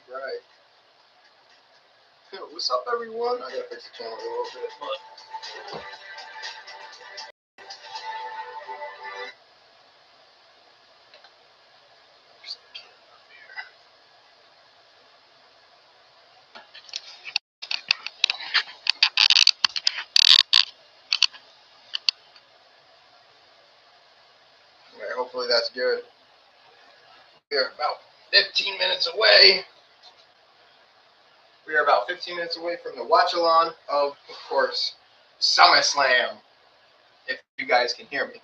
Right. What's up, everyone? I gotta fix the camera a little bit, but. Alright, hopefully that's good. We're about 15 minutes away. We are about 15 minutes away from the watch-along of course, SummerSlam. If you guys can hear me.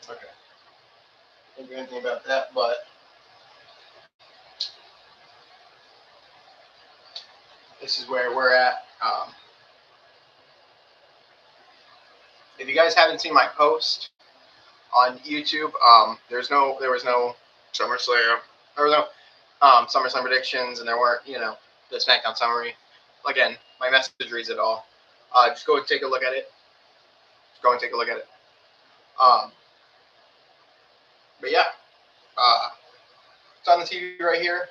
Okay. Can't do anything about that, but this is where we're at. If you guys haven't seen my post on YouTube, there was no SummerSlam. There was no SummerSlam predictions, and there weren't, the SmackDown summary. Again, my message reads it all. Just go and take a look at it. But yeah, it's on the TV right here.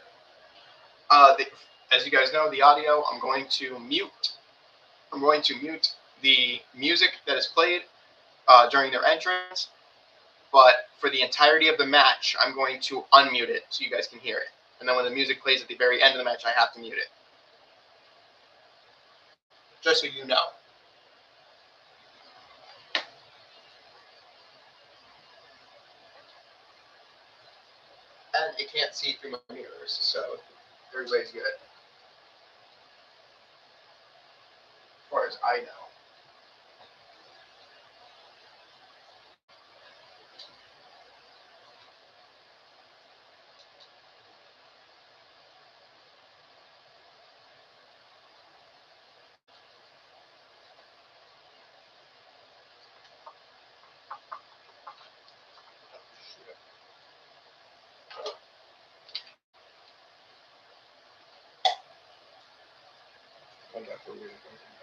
As you guys know, the audio, I'm going to mute the music that is played during their entrance. But for the entirety of the match, I'm going to unmute it so you guys can hear it. And then when the music plays at the very end of the match, I have to mute it. Just so you know. And it can't see through my mirrors, so everybody's good. As far as I know.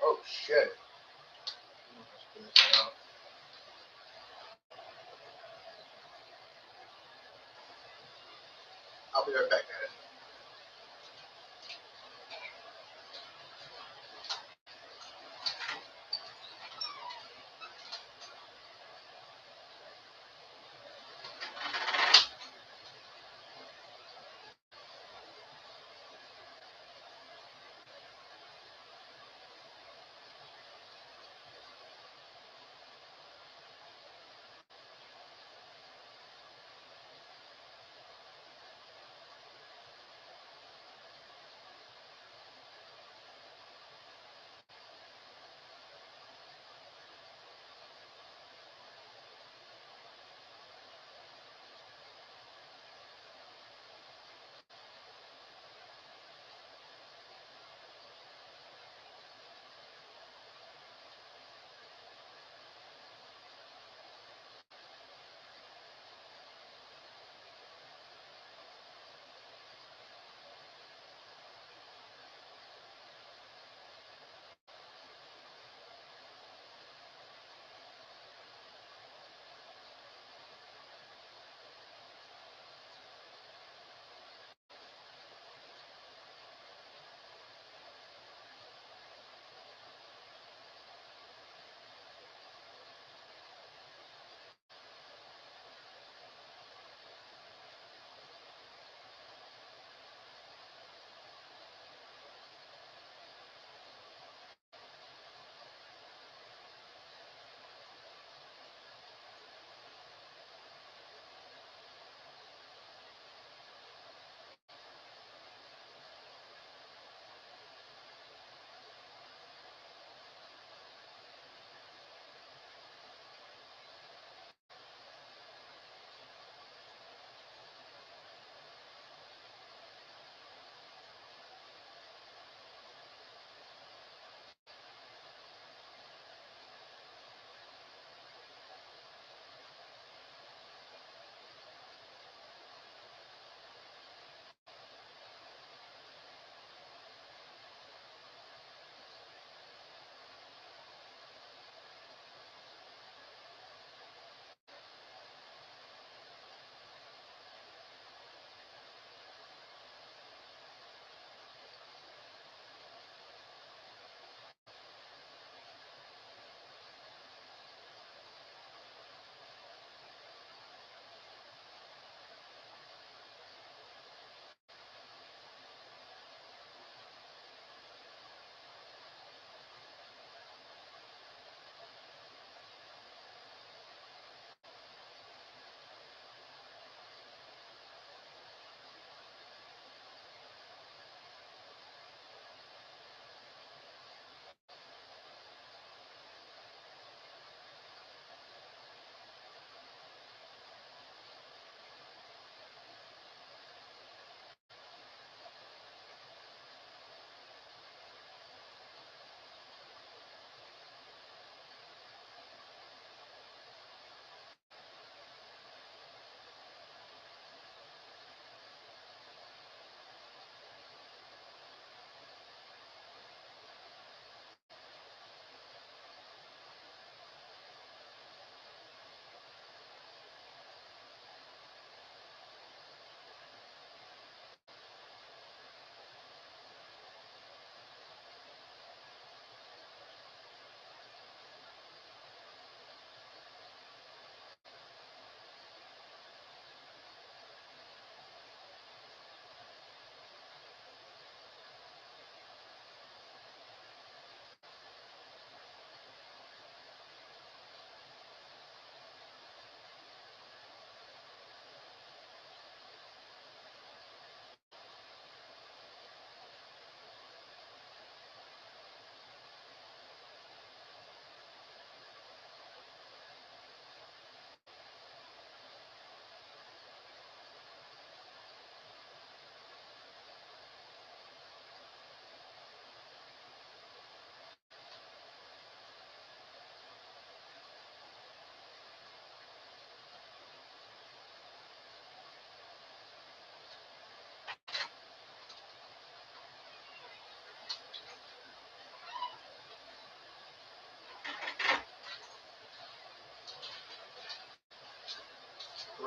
Oh shit. I'll be right back, guys.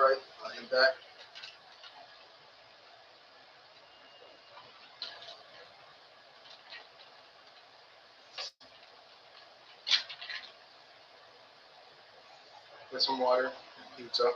right in back. Get some water, pizza.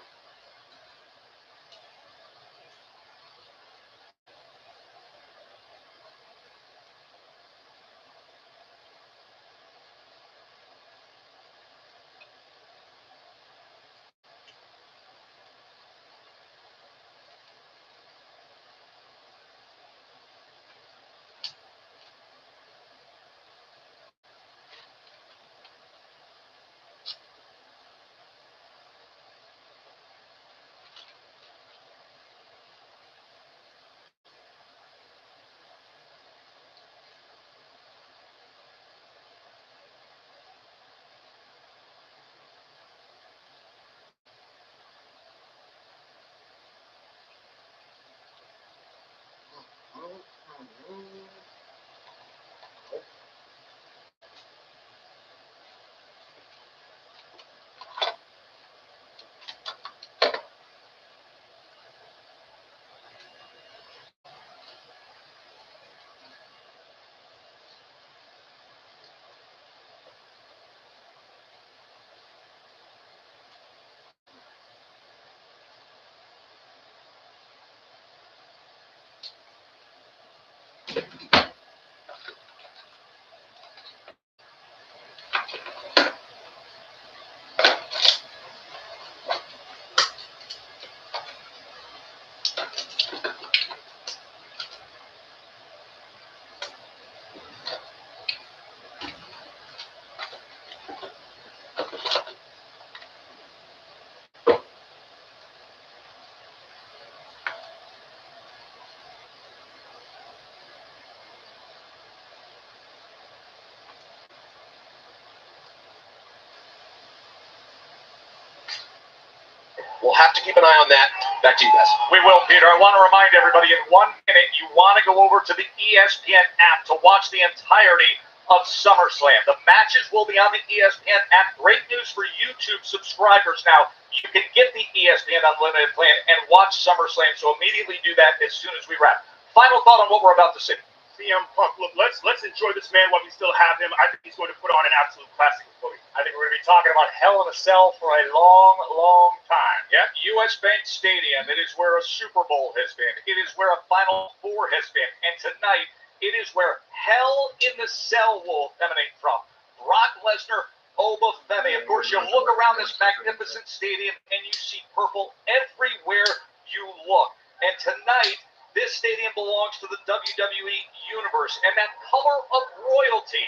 We'll have to keep an eye on that. Back to you guys. We will, Peter. I want to remind everybody in 1 minute, you want to go over to the ESPN app to watch the entirety of SummerSlam. The matches will be on the ESPN app. Great news for YouTube subscribers now. You can get the ESPN Unlimited plan and watch SummerSlam, so immediately do that as soon as we wrap. Final thought on what we're about to see. CM Punk, look, let's enjoy this man while we still have him. I think he's going to put on an absolute classic with Cody. I think we're going to be talking about Hell in a Cell for a long, long time. Yep, U.S. Bank Stadium. It is where a Super Bowl has been. It is where a Final Four has been. And tonight, it is where Hell in the Cell will emanate from. Brock Lesnar, Obafemi. Of course, you look around this magnificent stadium and you see purple everywhere you look. And tonight, this stadium belongs to the WWE Universe, and that color of royalty,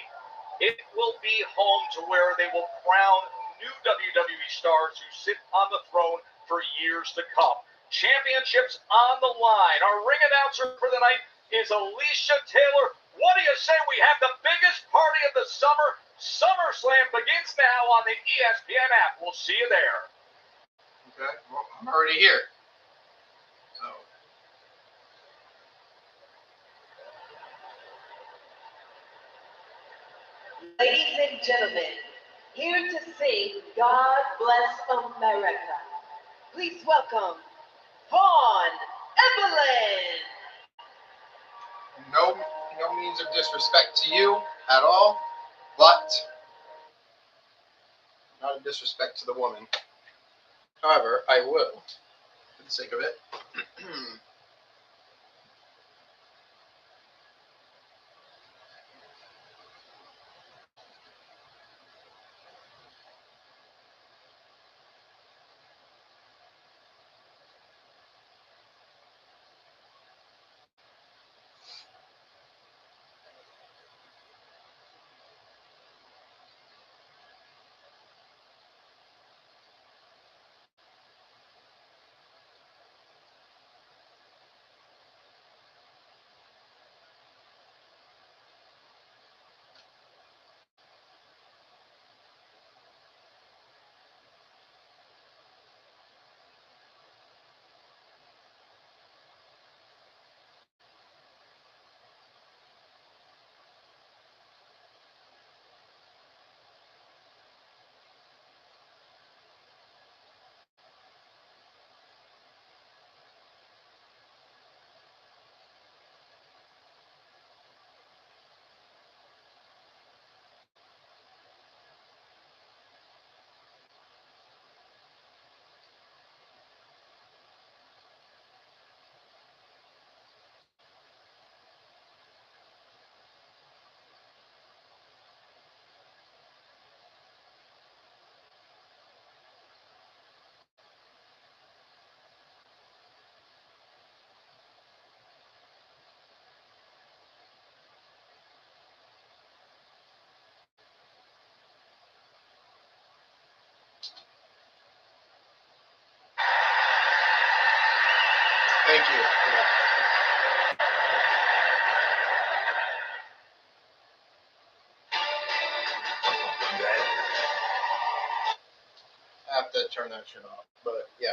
it will be home to where they will crown new WWE stars who sit on the throne for years to come. Championships on the line. Our ring announcer for the night is Alicia Taylor. What do you say we have the biggest party of the summer? SummerSlam begins now on the ESPN app. We'll see you there. Okay, well, I'm already here. So. Ladies and gentlemen, here to sing God Bless America. Please welcome Vaughn Evelyn. No means of disrespect to you at all, but not a disrespect to the woman. However, I will, for the sake of it. Thank you. I have to turn that shit off, but yeah.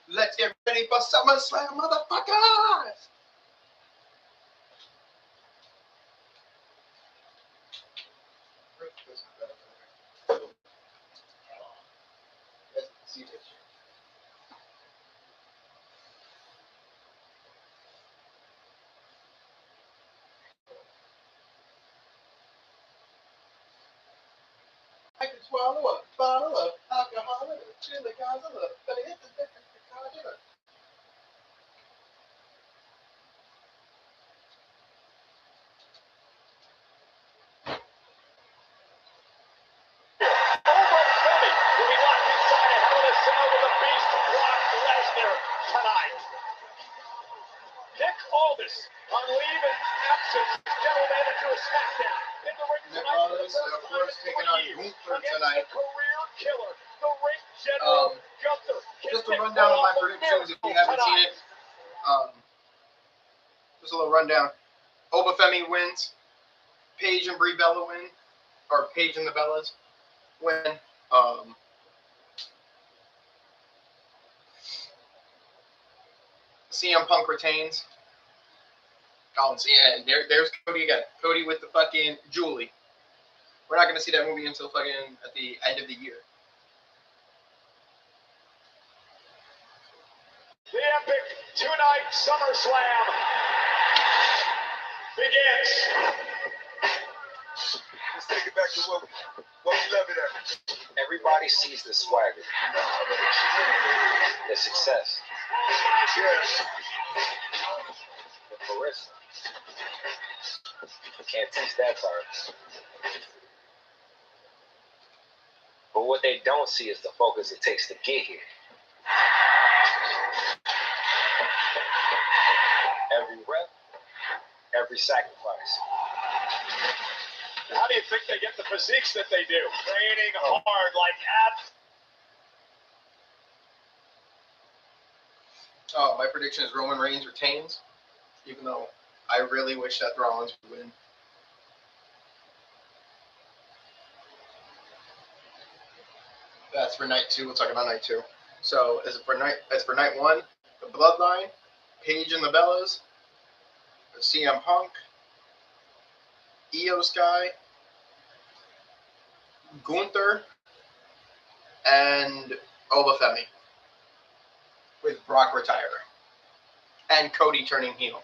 Let's get ready for SummerSlam, motherfuckers! See this shit. I can swallow a bottle of alcohol and a chili cause I love, but it's a different kind of on leave in absence, general manager of SmackDown. In the ring Nick tonight, Aldis, of course, taking on Gunther tonight. Career killer, the ring general Gunther. Just a rundown of my predictions if you haven't seen it. Just a little rundown. Obafemi wins. Paige and Brie Bella win. Or Paige and the Bellas win. CM Punk retains. Yeah, there's Cody again. Cody with the fucking Julie. We're not going to see that movie until fucking at the end of the year. The epic two-night SummerSlam begins. Let's take it back to what we love it at. Everybody sees the swagger, the success, the charisma. Can't teach that part. But what they don't see is the focus it takes to get here. Every rep, every sacrifice. How do you think they get the physiques that they do? Training hard like abs. Oh, my prediction is Roman Reigns retains, even though I really wish Seth Rollins would win. That's for night 2. We'll talk about night 2. So as for night 1, the Bloodline, Paige and the Bellas, CM Punk, Io Sky, Gunther, and Obafemi, with Brock retiring, and Cody turning heel.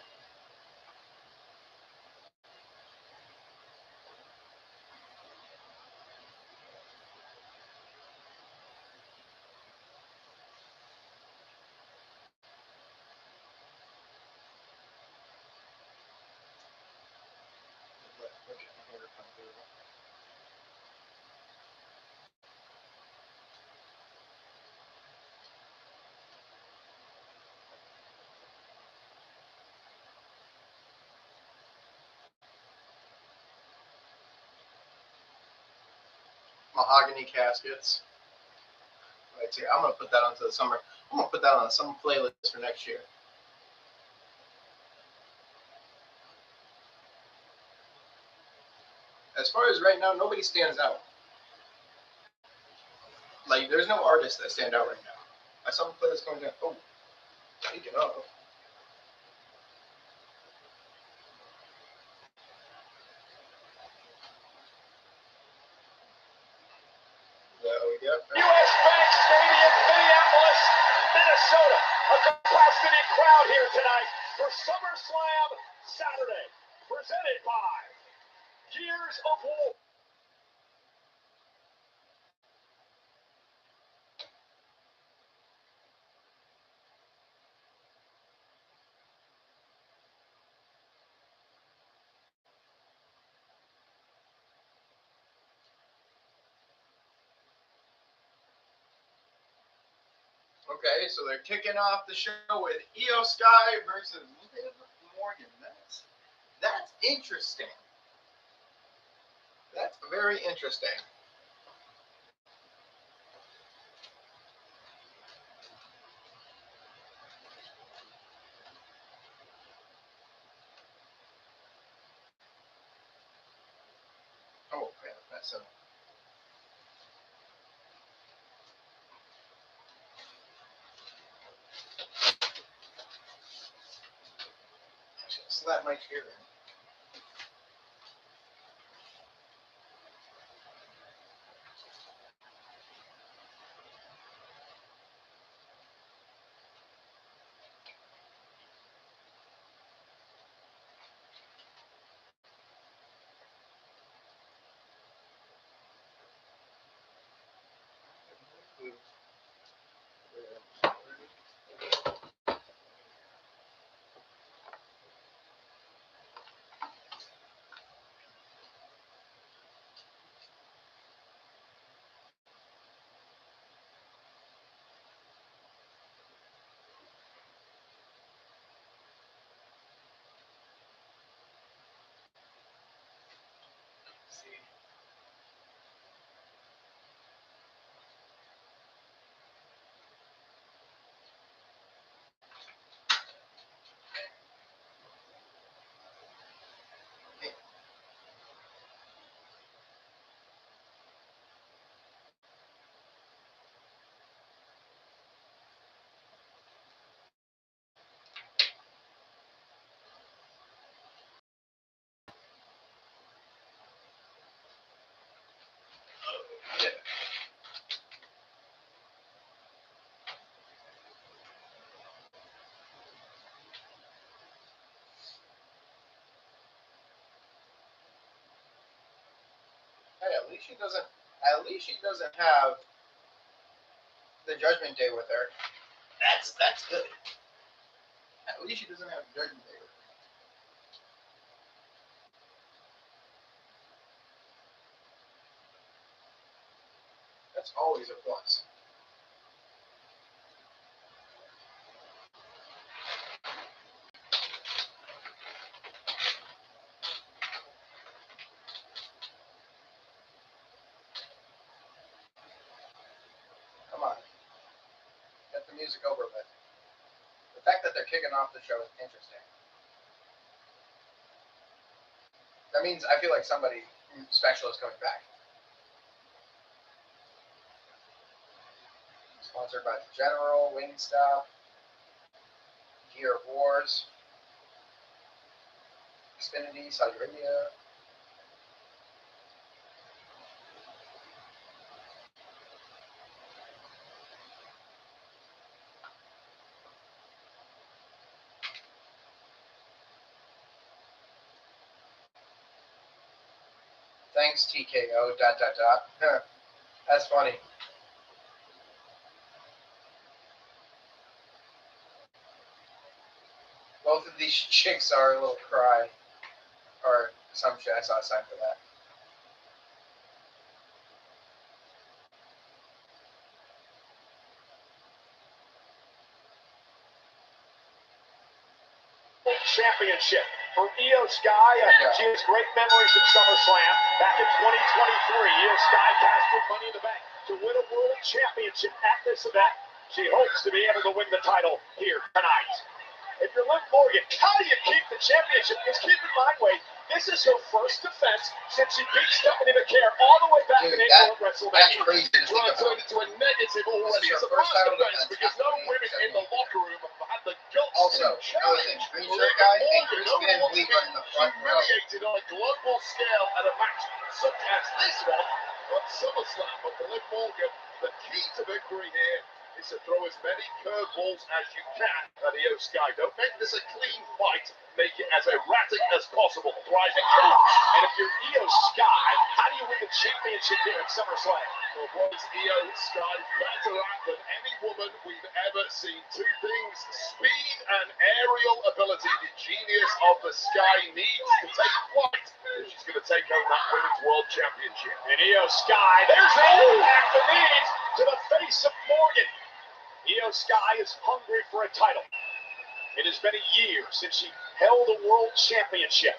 Mahogany caskets. Right here. I'm gonna put that onto the summer. I'm gonna put that on some playlist for next year. As far as right now, nobody stands out. Like, there's no artists that stand out right now. I saw a playlist going down. Oh, speaking of. There we go. US Bank Stadium, Minneapolis, Minnesota. A capacity crowd here tonight for SummerSlam Saturday. Presented by Gears of War. Okay, so they're kicking off the show with Io Sky versus Liv Morgan. That's interesting. That's very interesting. Oh, yeah, that's so. Slap my chair in. See. Hey, at least she doesn't. At least she doesn't have the Judgment Day with her. That's good. At least she doesn't have Judgment Day with her. That's always a plus. Come on. Get the music over with. The fact that they're kicking off the show is interesting. That means I feel like somebody special is coming back. Sponsored by the General, Wingstop, Gear of Wars, Xfinity, Saudi Arabia. Thanks, TKO, ... That's funny. Both of these chicks are a little cry. Or some shit. I saw a sign for that. Championship for Io Sky. She has great memories of SummerSlam back in 2023. Io Sky cashed in Money in the Bank to win a world championship at this event. She hopes to be able to win the title here tonight. If you're Liv Morgan, how do you keep the championship? Because keep in mind, Wade, this is her first defense since she beat Stephanie McCare all the way back in April at WrestleMania. That's crazy to think about. Turned into a negative already. This is It's her a first first title defense defense because no after women in the locker room have had the guts Also, to another thing, challenge green Liv shirt guy and Morgan. Chris No Van one wants to Vliet be are in the front row. humiliated on a global scale at a match such as this one at SummerSlam. But for Liv Morgan, the key to victory here is to throw as many curveballs as you can at Io Sky. Don't make this a clean fight. Make it as erratic as possible. Thriving coach. And if you're Io Sky, how do you win the championship here at SummerSlam? Well, what is Io Sky better at than any woman we've ever seen? Two things: speed and aerial ability. The genius of the Sky needs to take flight. She's going to take home that Women's World Championship. And Io Sky, there's the impact the knees to the face of Morgan. Io Sky is hungry for a title. It has been a year since she held a world championship.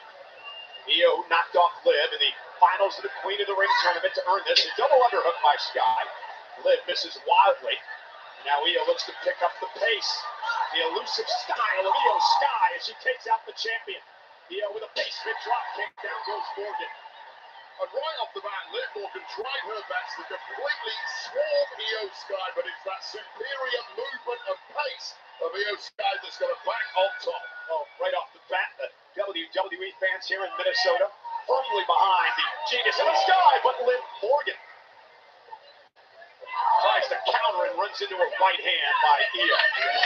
Io knocked off Liv in the finals of the Queen of the Ring tournament to earn this. A double underhook by Sky. Liv misses wildly. Now Io looks to pick up the pace. The elusive style of Io Sky as she takes out the champion. Io with a basement drop kick. Down goes Morgan. And right off the bat, Liv Morgan tried her best to completely swarm Io Sky, but it's that superior movement and pace of Io Sky that's got her back on top. Oh, right off the bat, the WWE fans here in Minnesota firmly behind the genius of the Sky, but Liv Morgan tries to counter and runs into a right hand by Io.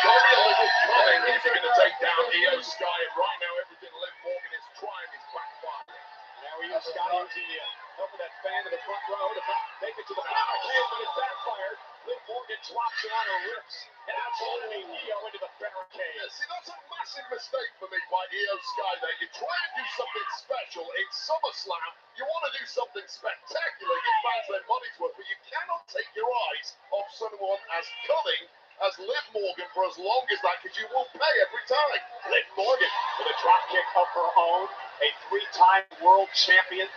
Coming, he's going to take down Io Sky, and right now everything Liv Morgan is trying is backfiring. Now Io Sky using the help of that fan in the front row to make it to the barricade, but it backfired. Liv Morgan drops her on her ribs, and absolutely Io into the barricade. Yeah, see, that's a massive mistake for me by Io Sky there. You try and do something special in SummerSlam, you want to do something spectacular, give fans their money's worth, but you cannot take your eyes off someone as cunning as Liv Morgan for as long as that, because you will pay every time. Liv Morgan with a drop kick of her own, a 3-time world champion,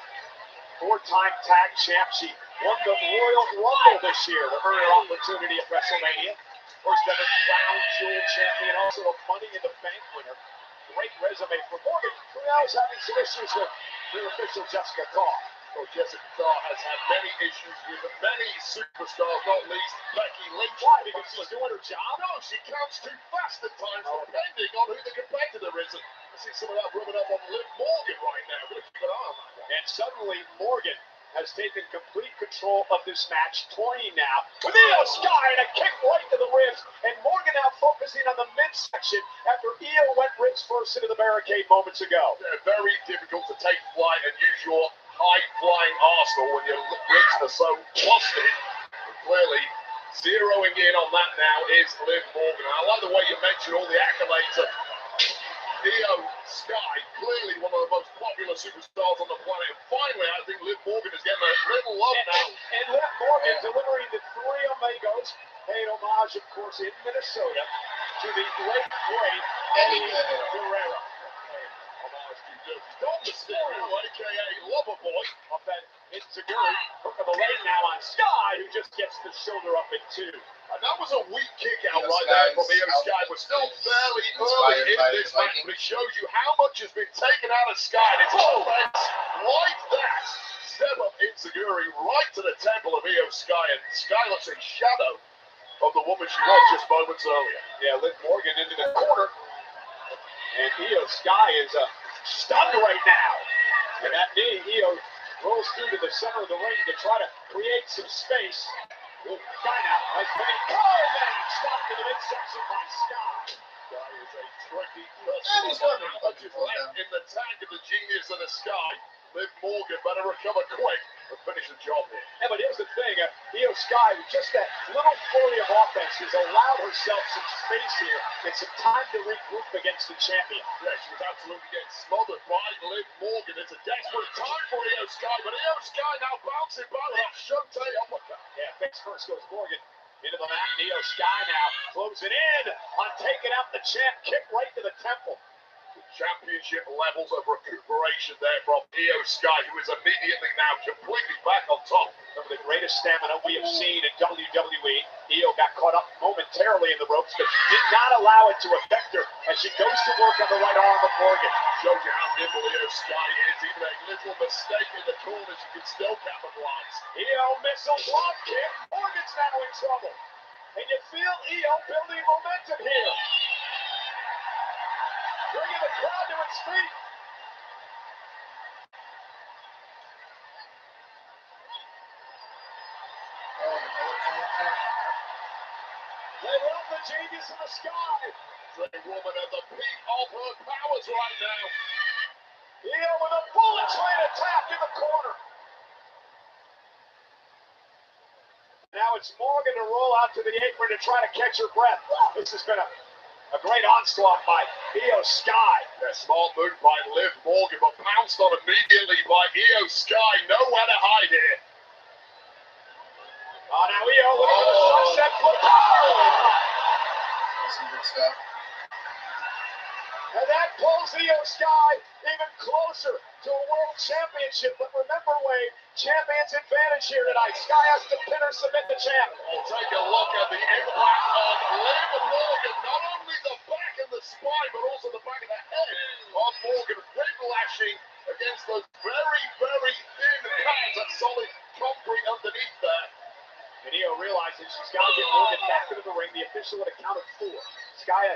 4-time tag champ. She won the Royal Rumble this year to earn her opportunity at WrestleMania. First ever crown jewel champion, also a Money in the Bank winner. Great resume for Morgan, who now is having some issues with their official Jessica Carr. Well, Jessica Carr has had many issues with many superstars, not least Becky Lynch. Why? Because she's doing her job? No, she counts too fast at times, depending on who the competitor is. And I see some of that rubbing up on Liv Morgan right now. We'll keep an eye on that one. And suddenly Morgan has taken complete control of this match, toying now with Io Sky and a kick right to the ribs. And Morgan now focusing on the midsection after Io went ribs first into the barricade moments ago. Yeah, very difficult to take flight and use your high-flying arsenal when your ribs are so busted. And clearly, zeroing in on that now is Liv Morgan. And I like the way you mentioned all the accolades of Io Sky, clearly one of the most popular superstars on the planet. And finally, I think Liv Morgan is getting a little love now. And Liv Morgan delivering the 3 Amigos, paid homage, of course, in Minnesota, to the great Eddie Guerrero. Don Mysterio, a.k.a. Loverboy. Up that Inzaguri, hook of the leg now on Sky, who just gets the shoulder up in 2. And that was a weak kick out right there from Io Sky. We're still fairly early in this match, but it shows you how much has been taken out of Sky. And it's offense like that. Step up Inzaguri right to the temple of Io Sky, and Sky looks a shadow of the woman she was just moments earlier. Yeah, Liv Morgan into the corner. And Io Sky is stunned right now. And that knee, Io rolls through to the center of the ring to try to create some space. Sky now has been stopped in the midsection by Sky. Sky is a tricky person. Left in the tank of the genius of the Sky. Liv Morgan better recover quick and finish the job here. Yeah, but here's the thing. Io Sky, with just that little flurry of offense, has allowed herself some space here and some time to regroup against the champion. Yeah, she was absolutely getting smothered by Liv Morgan. It's a desperate time for Io Sky, but Io Sky now bouncing by with that Shote uppercut. Yeah, face first goes Morgan into the mat. Io Sky now closing in on taking out the champ. Kick right to the temple. Championship levels of recuperation there from Io Sky, who is immediately now completely back on top. Some of the greatest stamina we have seen in WWE. Io got caught up momentarily in the ropes, but did not allow it to affect her as she goes to work on the right arm of Morgan. Shows you how nimble Io Sky is. Even a little mistake in the corner, she can still capitalize. Io missile block kick. Morgan's now in trouble. And you feel Io building momentum here. Bringing the crowd to its feet. They love the genius of the Sky. The woman at the peak of her powers right now. Io with a bullet train attack in the corner. Now it's Morgan to roll out to the apron to try to catch her breath. This has been a great onslaught by Io Sky. A smart move by Liv Morgan, but pounced on immediately by Io Sky. Nowhere to hide here. Oh, now Io looking for the sunset flip. That's some good stuff. And that pulls Io Sky even closer to a world championship. But remember, Wade, champion's advantage here tonight. Sky has to pin or submit the champ. We'll take a look at the impact on Liv Morgan. Not only the back and the spine, but also the back of the head of Morgan. Whiplashing against those very, very thin pads of solid concrete underneath there. And Io realizes she's got to get Morgan back into the ring. The official would have counted 4. Sky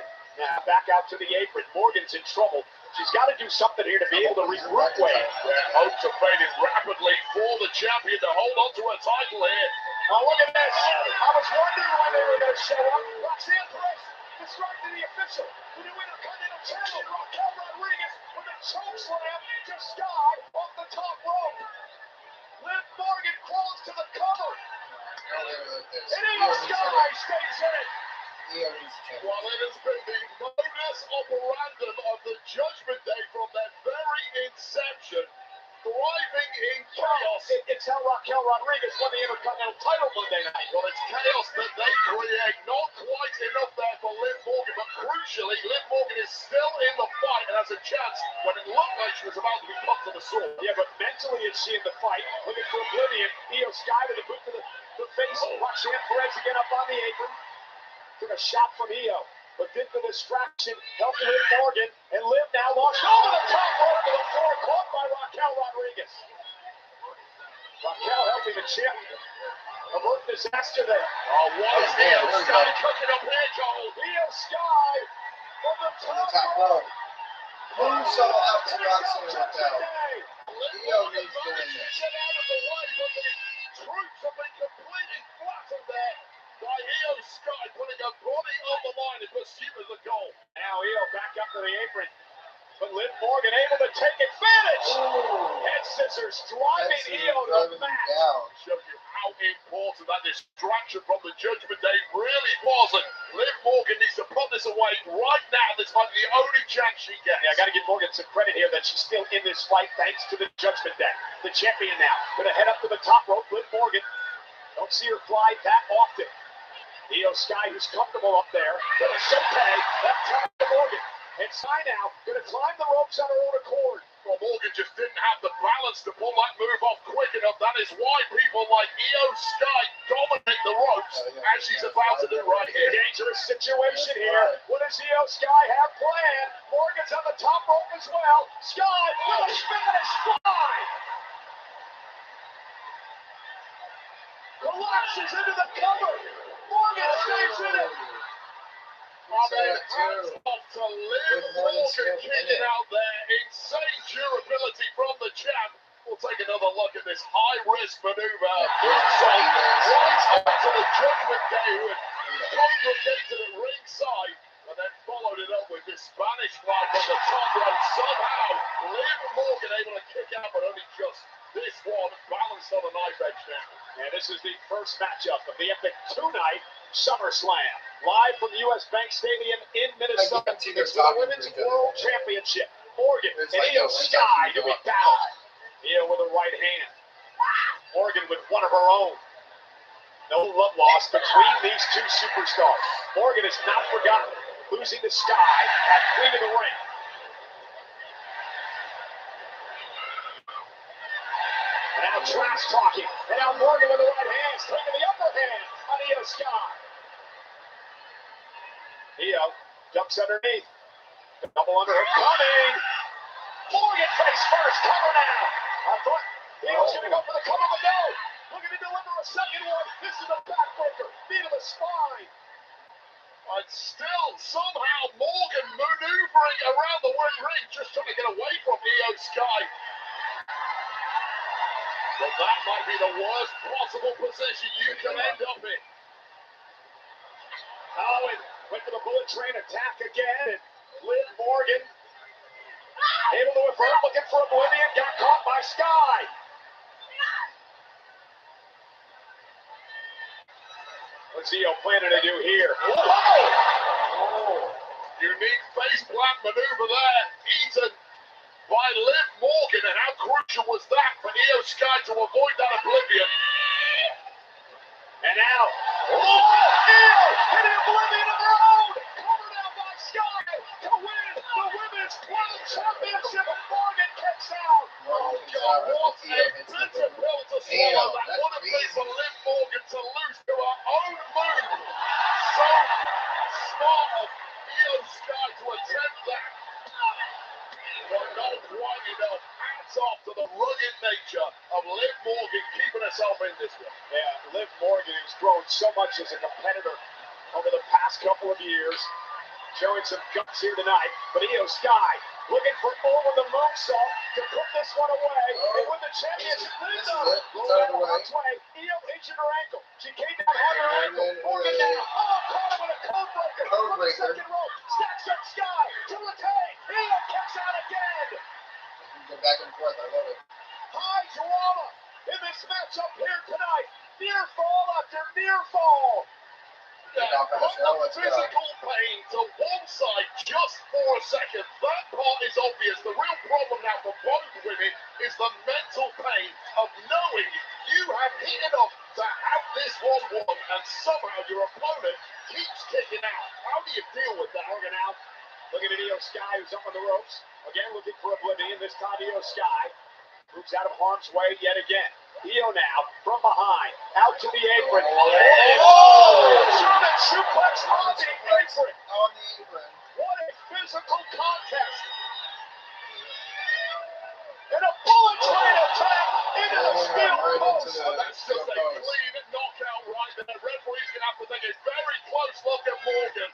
back out to the apron. Morgan's in trouble. She's got to do something here to be able to regroup Wade. Hopes are fading rapidly for the champion to hold on to her title here. Oh, look at this. I was wondering when they were going to show up. Roxanne Perez distracted the official. The new Intercontinental Champion, Raquel Rodriguez, with a choke slam to Sky off the top rope. Liv Morgan crawls to the cover. And Io Sky stays in it. Well, it has been the modus operandum of the Judgment Day from their very inception, thriving in chaos. It's how Raquel Rodriguez won the Intercontinental title Monday night. Well, it's chaos that they create. Not quite enough there for Liv Morgan, but crucially, Liv Morgan is still in the fight and has a chance when it looked like she was about to be put to the sword. Yeah, but mentally is she in the fight, looking for oblivion. Io Sky with a boot to the face. Roxanne Perez again up on the apron. Took a shot from Io, but did the distraction, helped Liv Morgan, and Liv now launched over the top rope to the floor, caught by Raquel Rodriguez. Raquel helping the champ avert disaster there. Oh, what is Io Sky cooking up here, Joel? Io Sky from the top rope. Moonsault out to Roxanne Raquel. Io needs to win this. Get out of the way, but the troops have been completely flattened there by Io Sky, putting her body on the line in pursuit of the goal. Now Io back up to the apron, but Liv Morgan able to take advantage. Head scissors driving Io to the mat. Shows you how important that distraction from the Judgment Day really was. And Liv Morgan needs to put this away right now. This might be the only chance she gets. Yeah, I got to give Morgan some credit here that she's still in this fight thanks to the Judgment Day. The champion now going to head up to the top rope. Liv Morgan, don't see her fly that often. Io Sky, who's comfortable up there, going to show pay. Left time to Morgan. And Sky now going to climb the ropes on her own accord. Well, Morgan just didn't have the balance to pull that move off quick enough. That is why people like Io Sky dominate the ropes, as she's about to do right here. Dangerous situation here. What does Io Sky have planned? Morgan's on the top rope as well. Sky with a Spanish fly. Collapses into the cover. Morgan stays in it. Hats off to Liv Morgan kicking out there. Insane durability from the champ. We'll take another look at this high-risk maneuver. Right onto the Judgment Day, who had congregated at ringside, and then followed it up with this Spanish fly from the top rope. Somehow, Liv Morgan able to kick out, but only just this one balanced on a knife edge now. And this is the first matchup of the epic 2-night SummerSlam. Live from US Bank Stadium in Minnesota. It's the Women's World Championship. Morgan and Io Sky to be battled. Io with a right hand. Morgan with one of her own. No love lost between these two superstars. Morgan is not forgotten, losing to Sky at Queen of the Ring. And now trash talking. And now Morgan with the right hand, taking the upper hand on Io Sky. Io ducks underneath. Double underhook coming. Morgan face first. Cover now. I thought Io's going to go for the cover, but no. Looking to deliver a second one. This is a backbreaker. Knee to the spine. And still, somehow, Morgan maneuvering around the ring, just trying to get away from Io Sky. But that might be the worst possible position you can end up in. Oh, and went for the bullet train attack again. And Liv Morgan able to avert, looking for oblivion, got caught by Sky. What's Io planning to do here? Oh, unique face plant maneuver there, eaten by Liv Morgan, and how crucial was that for Io Sky to avoid that oblivion? And now, Io hitting oblivion of her own, covered out by Sky to win the Women's Women's World Championship. Morgan kicks out. Oh, God, what a bitter pill to swallow. That would have been for Liv Morgan to lose to her own move. So smart of Io Sky to attempt that. But not quite enough. Hats off to the rugged nature of Liv Morgan keeping herself in this one. Yeah, Liv Morgan has grown so much as a competitor over the past couple of years. Showing some guts here tonight. But Io Sky looking for over the moonsault to put this one away. And with the championship, going down Hawk's way. Io injured her ankle. She came down on her ankle. Morgan down. Oh, caught him with a code breaker. From the second rope. Stacks up Sky to the tag. Io kicks out again. Go back and forth. I love it. High drama in this matchup here tonight. Near fall after near fall. The physical pain to one side just for a second. That part is obvious. The real problem now for both women is the mental pain of knowing you have hit enough to have this one won, and somehow your opponent keeps kicking out. How do you deal with that? Morgan out. Looking at Io Sky, who's up on the ropes. Again, looking for Oblivion. This time, Io Sky moves out of harm's way yet again. Io now from behind, out to the apron. German suplex on the apron. What a physical contest. And a bullet train attack into the steel post. That's just a clean knockout right there. The referee's going to have to take a very close look at Morgan.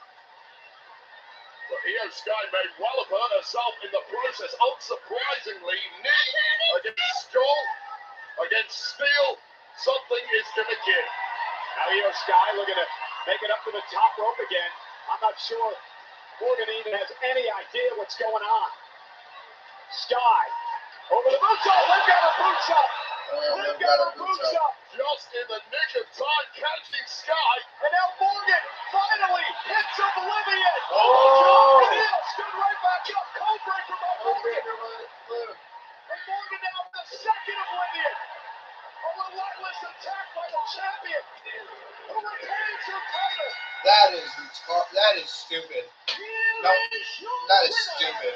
But Io Sky may well have hurt herself in the process. Unsurprisingly, knee against skull, against steel, something is going to give. Now Io Sky looking to make it up to the top rope again. I'm not sure Morgan even has any idea what's going on. Sky over the boots up. Liv got her boots up. Liv got her boots up. Just in the nick of time, catching Sky. And now Morgan finally hits Oblivion. Oh! And Io stood right back up. Code breaker by Morgan. And Morgan now with the second Oblivion. A relentless attack by the champion. Who retains her title. That is stupid. No, that is stupid.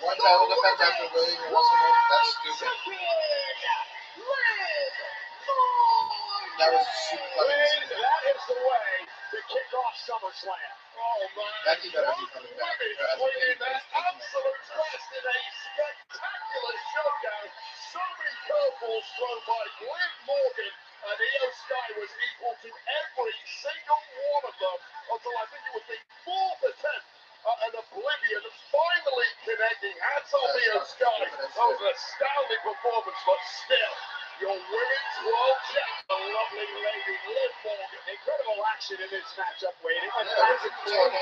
One title defense after winning or something, that's stupid. That was super fucking stupid. That is the way to kick off SummerSlam. Oh man, Becky better be coming back. Swinging their absolute best in a spectacular showdown. So many curveballs thrown by Liv Morgan, and Io Sky was equal to every single one of them until I think it was the fourth attempt at an Oblivion, finally connecting. Hats off Io Sky. That was an astounding performance, but still, your women's world champ, the lovely lady Liv Morgan. Incredible action in this matchup, Wade. It went back and forth.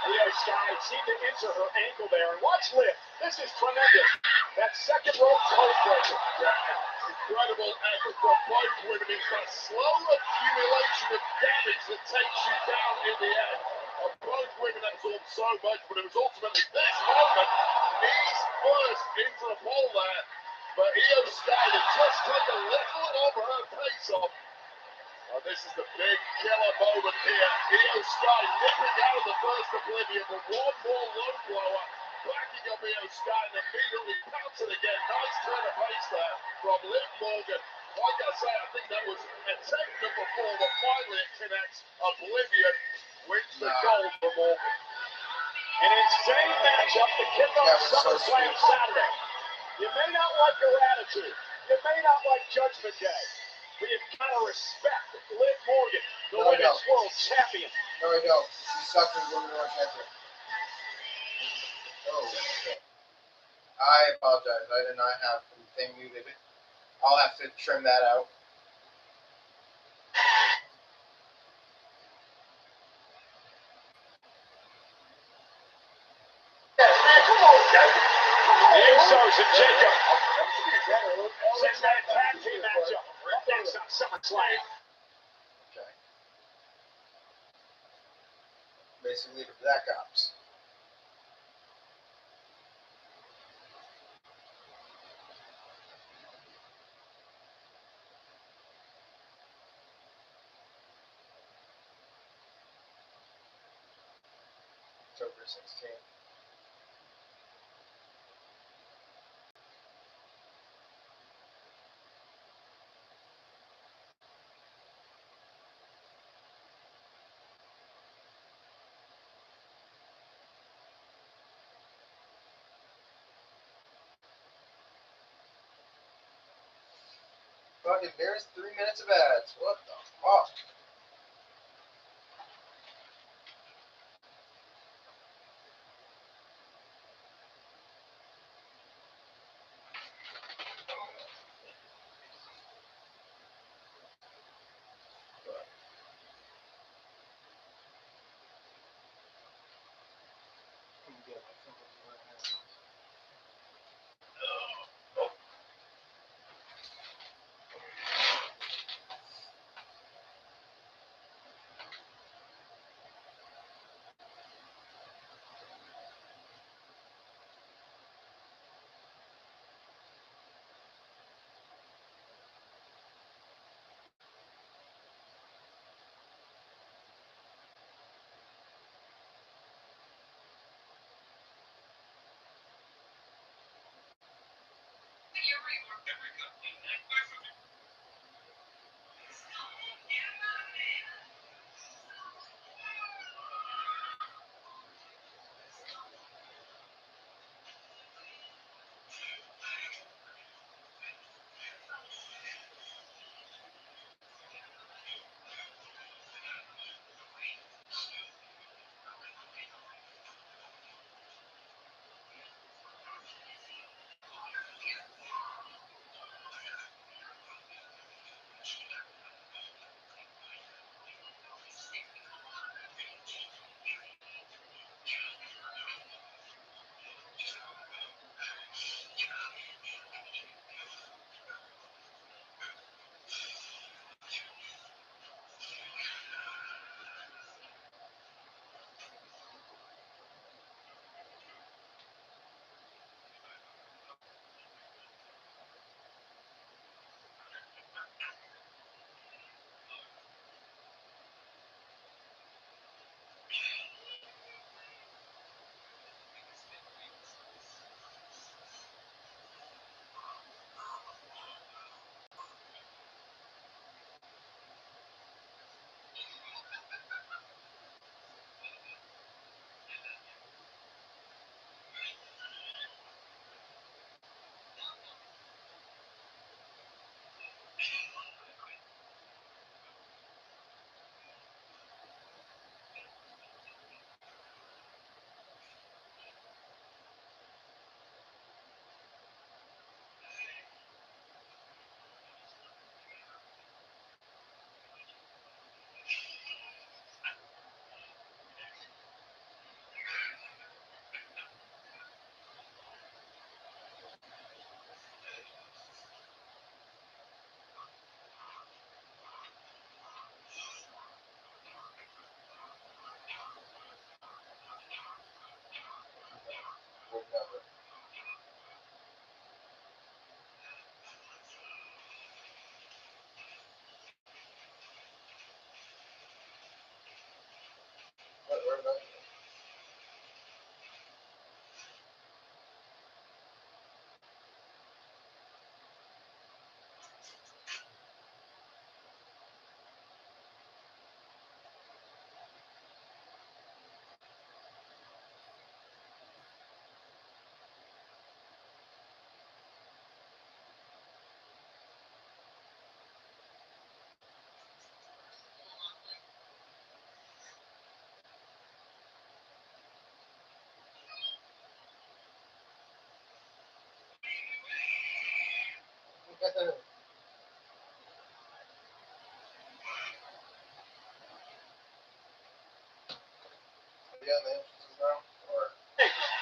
Io Sky seemed to injure her ankle there. And watch Liv. This is tremendous. That second rope code breaker. Incredible effort from both women. It's that slow accumulation of damage that takes you down in the end. Both women absorbed so much, but it was ultimately this moment, knees first into the pole there. But Io Sky to just take a little of her pace off. This is the big killer moment here. Io Sky nipping out of the first Oblivion, but one more low blower. Backing up Io Sky and immediately pouncing again. Nice turn of pace there from Liv Morgan. Like I say, I think that was attempt number 4, but finally it connects. Oblivion wins the gold for Morgan. An insane matchup to kick off SummerSlam Saturday. You may not like her attitude. You may not like Judgment Day. But you've got to respect Liv Morgan, the women's world champion. No, I don't. She sucks as women's world champion. Oh, shit. I apologize. I did not have the thing muted. I'll have to trim that out. The Usos and Jacob. Six-man tag team matchup. Next on SummerSlam. Okay. Basically, leave it to that cops. October 16th. Fucking there's 3 minutes of ads. What the fuck?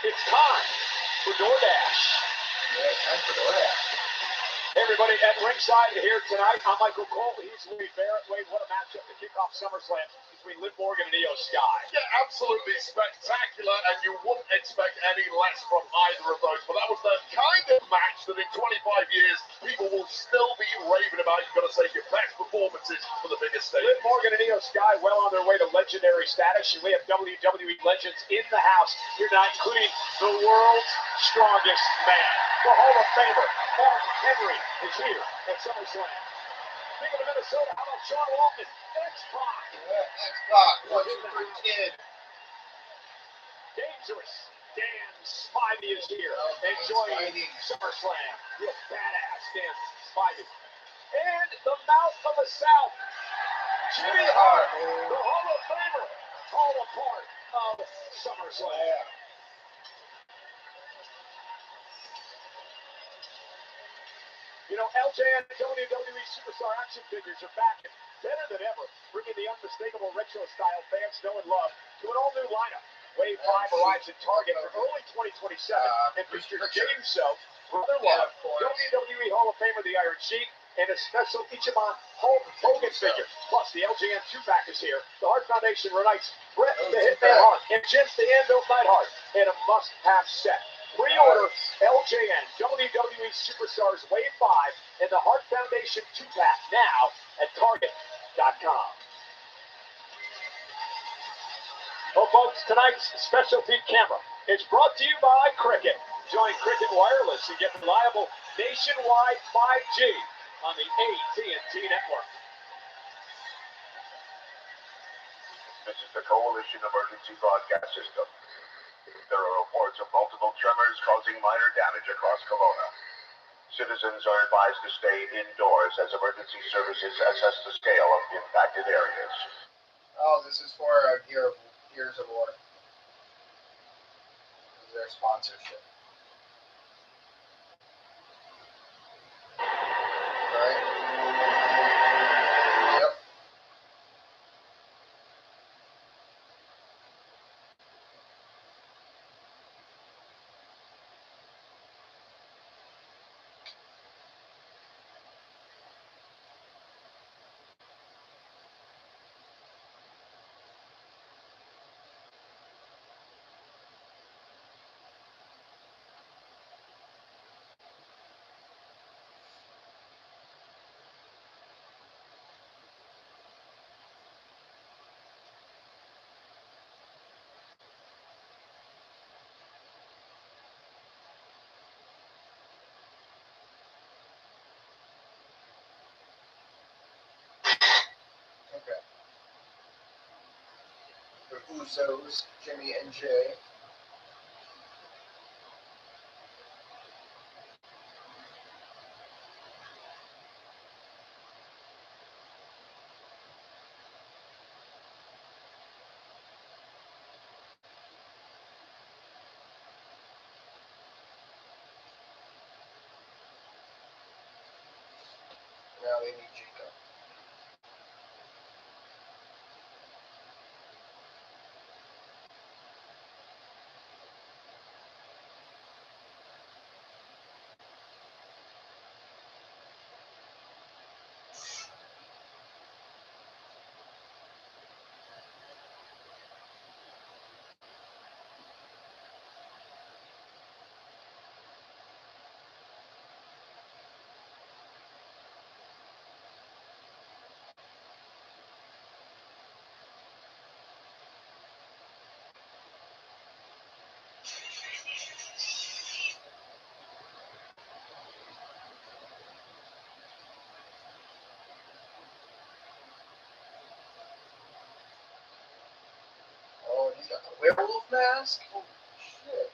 It's time for DoorDash. Yeah, time for DoorDash. Everybody at ringside here tonight. I'm Michael Cole. He's Lee Barrett. Wade, what a matchup to kick kickoff SummerSlam between Liv Morgan and Io Sky. Yeah, absolutely spectacular, and you wouldn't expect any less from either of those. But that was the kind of match that in 25 years, people will still be raving about. You've got to say your best performances for the biggest stage. Liv Morgan and Io Sky well on their way to legendary status, and we have WWE legends in the house here tonight, including the world's strongest man, the Hall of Famer, Mark Henry, is here at SummerSlam. Speaking of Minnesota, how about Sean Waltman, X-Pac? X-Pac, one super kid. Dangerous Dan Spivey is here, enjoying SummerSlam. Real badass Dan Spivey. And the mouth of the South, Jimmy Hart, the Hall of Famer, all a part of SummerSlam. You know, LJN WWE Superstar action figures are back and better than ever, bringing the unmistakable retro-style fans know and love to an all-new lineup. Wave 5 arrives at Target for early 2027 and features Jey Uso, Brother Love, WWE Hall of Famer The Iron Sheik, and a special Ichiban Hulk Hogan figure. Plus, the LJN 2-pack is here. The Hart Foundation reunites Bret the Hitman Hart and Jim the Anvil Neidhart in a must-have set. Pre-order LJN WWE Superstars Wave 5 and the Hart Foundation 2-pack now at Target.com. Well, folks, tonight's specialty camera is brought to you by Cricket. Join Cricket Wireless and get reliable nationwide 5G on the AT&T network. This is the Coalition Emergency Broadcast System. There are reports of multiple tremors causing minor damage across Kelowna. Citizens are advised to stay indoors as emergency services assess the scale of impacted areas. Oh, this is for Gears of War. This is their sponsorship. Right? Yep. Okay. The Usos, Jimmy and Jay. Now they need Jacob. Oh, he's got the werewolf mask? Holy shit.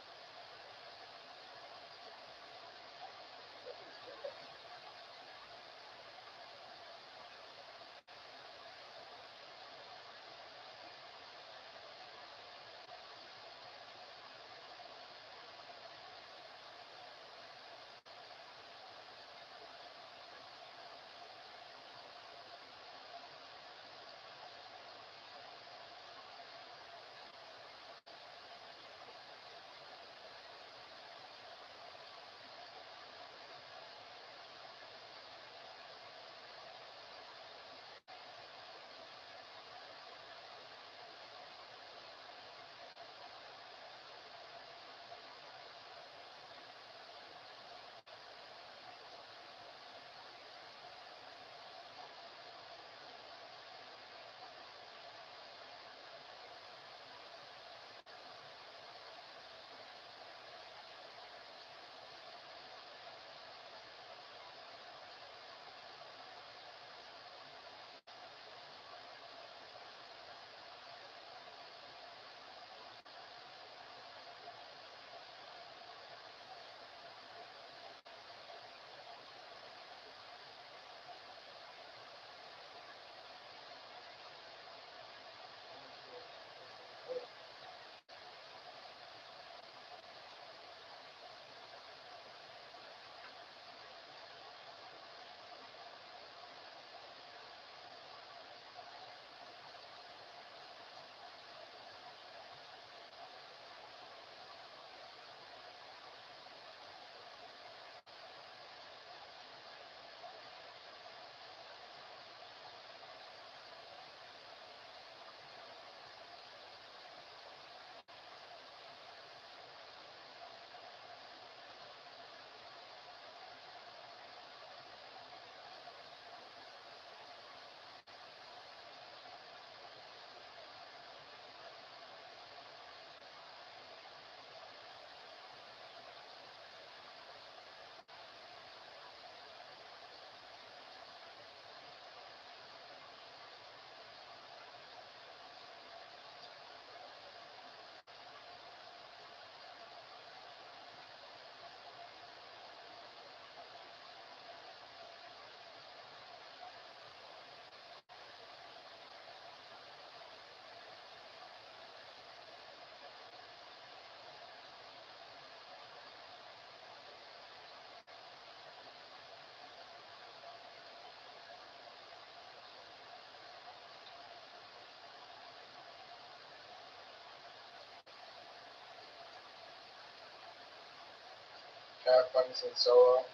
Yeah, fucking seen Solo.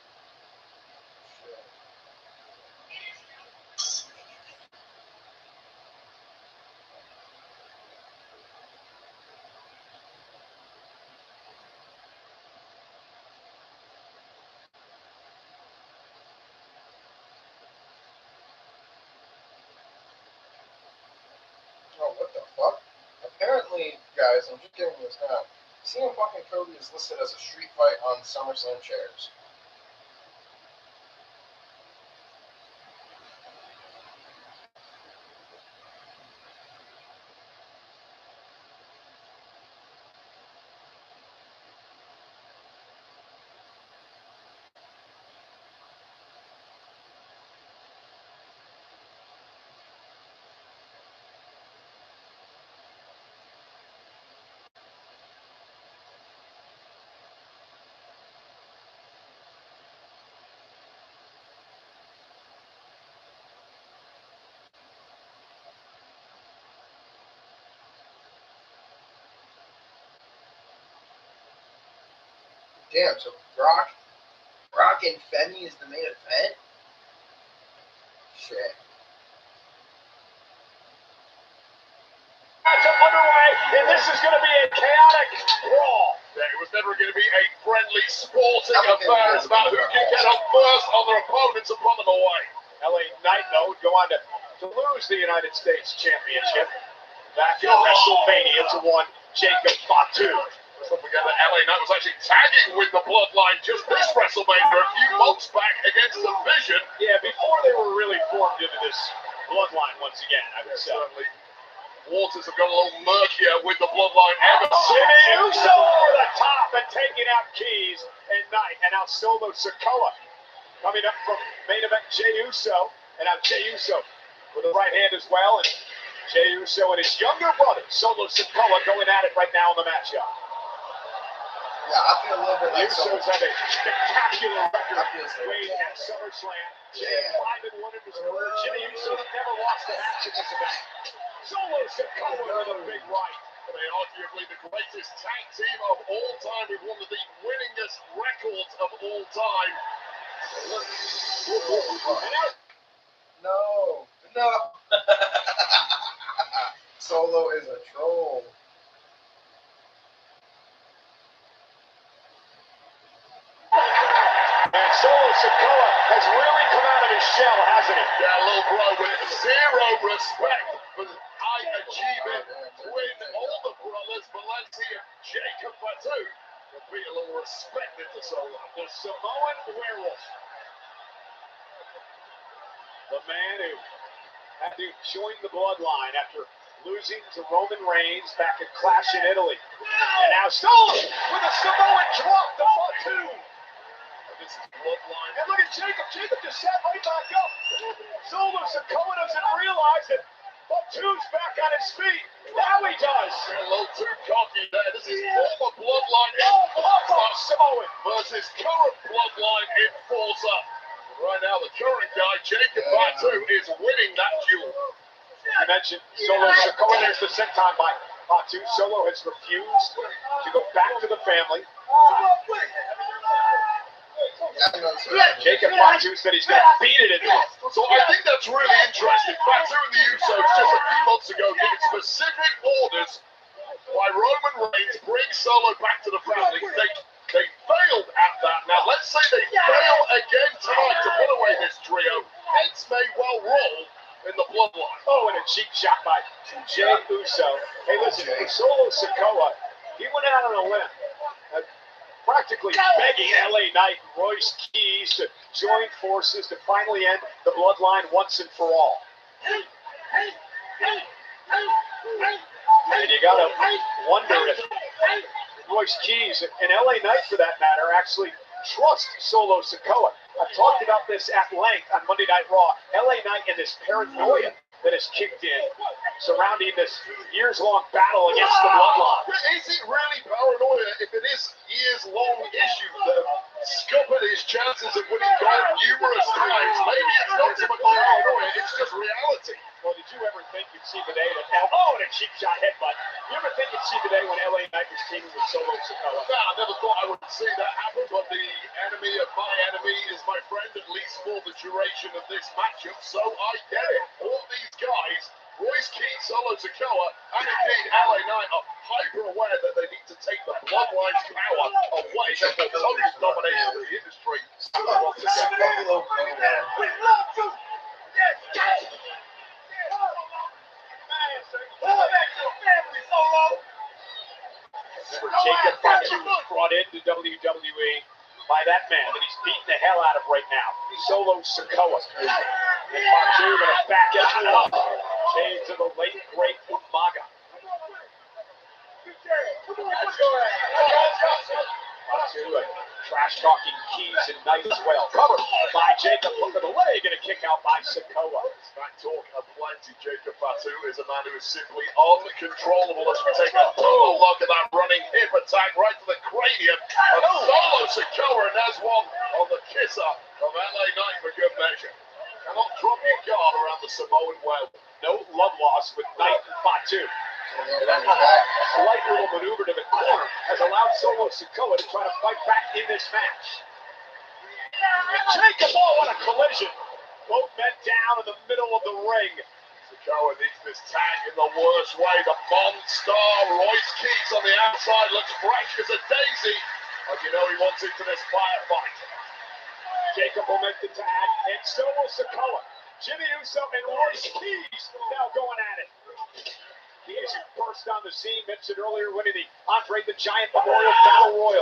Oh, what the fuck? Apparently, guys, I'm just getting this now. CM fucking Cody is listed as a street fight on SummerSlam chairs. Damn, so Brock and Femi is the main event? Shit. Matchup underway, and this is going to be a chaotic brawl. Yeah, it was never going to be a friendly sporting affair. It's about who can get up first on their opponents and put them away. LA Knight, though, would go on to lose the United States Championship back in WrestleMania to one Jacob Fatu. Let's not forget that LA Knight was actually tagging with the Bloodline just this WrestleMania a few months back against the Vision. Yeah, before they were really formed into this Bloodline once again, I would say. Certainly. Waters have got a little murkier with the Bloodline ever Jimmy since. Uso over the top and taking out Keys and Knight. And now Solo Sikoa coming up from main event Jey Uso. And now Jey Uso with the right hand as well. And Jey Uso and his younger brother, Solo Sikoa, going at it right now in the matchup. Yeah, I feel a little bit like Usos have a spectacular record played at SummerSlam. Jey Yeah. 5-1 in his career. Jimmy Uso never lost a match in this event. Solo Sikoa with a big right. They arguably the greatest tag team of all time with one of the winningest records of all time. No. No. Solo is a troll. And Solo Sikoa has really come out of his shell, hasn't he? Yeah, little bro with zero respect for the high achieving twin older brothers, Valencia and Jacob Fatu. Would be a little respect into Solo. The Samoan werewolf. The man who had to join the Bloodline after losing to Roman Reigns back at Clash in Italy. And now Solo with a Samoan drop to Fatu. This is Bloodline. And look at Jacob. Jacob just sat right back up. Solo Sikoa doesn't realize that Fatu's back on his feet. Now he does. A little too cocky there. This is former Bloodline in Oh, Forza Samoan. versus current Bloodline in Forza. Right now, the current guy, Jacob Fatu, is winning that duel. You mentioned Solo Sikoa. There's the senton by Fatu. Solo has refused to go back to the family. Jacob Fatu said he's going to beat it into him. So I think that's really interesting. Fatu and the Usos just a few months ago giving specific orders by Roman Reigns bring Solo back to the family. They failed at that. Now let's say they fail again tonight to put away this trio. Heads may well roll in the Bloodline. Oh, and a cheap shot by Jey Uso. Hey, listen, Solo Sikoa, he went out on a limb, practically begging LA Knight and Royce Keys to join forces to finally end the Bloodline once and for all. And you gotta wonder if Royce Keys and LA Knight, for that matter, actually trust Solo Sikoa. I've talked about this at length on Monday Night Raw. LA Knight and this paranoia that has kicked in surrounding this years-long battle against the Bloodline. Is it really paranoia if it is years-long issue that scuppered his chances of winning gold numerous times? Maybe it's not so much paranoia, it's just reality. Well, did you ever think you'd see the day that and a cheap shot headbutt. You ever think you'd see the day when LA Knight was teaming with Solo Sikoa? No, I never thought I would see that happen, but the enemy of my enemy is my friend, at least for the duration of this matchup, so I get it. All these guys, Royce Keane, Solo Sikoa, and indeed LA Knight, are hyper aware that they need to take the Bloodline's power away from the total domination of the industry. Once again. Jacob Fatu was brought into WWE by that man that he's beating the hell out of right now, Solo Sikoa. And Fatu going to back it up. Shades of the late, great Umaga. Fatu trash-talking Keys and Knight as well. Covered by Jacob, hook of the leg, and a kick out by Sikoa. Back talk aplenty. Jacob Fatu is a man who is simply uncontrollable as we take a total look at that running hip attack right to the cranium of Solo Sikoa, and there's one on the kisser of LA Knight for good measure. Cannot drop your guard around the Samoan well. No love loss with Knight and Fatu. Slight little maneuver to the corner has allowed Solo Sikoa to try to fight back in this match. Jacob, oh, what a collision. Both men down in the middle of the ring. Sikoa needs this tag in the worst way. The monster Royce Keys on the outside looks fresh as a daisy. Like you know he wants into this firefight. Jacob will make the tag, and so will Sikoa. Jimmy Uso and Royce Keys now going at it. Keys burst on the scene, mentioned earlier, winning the Andre the Giant Memorial Battle Royal.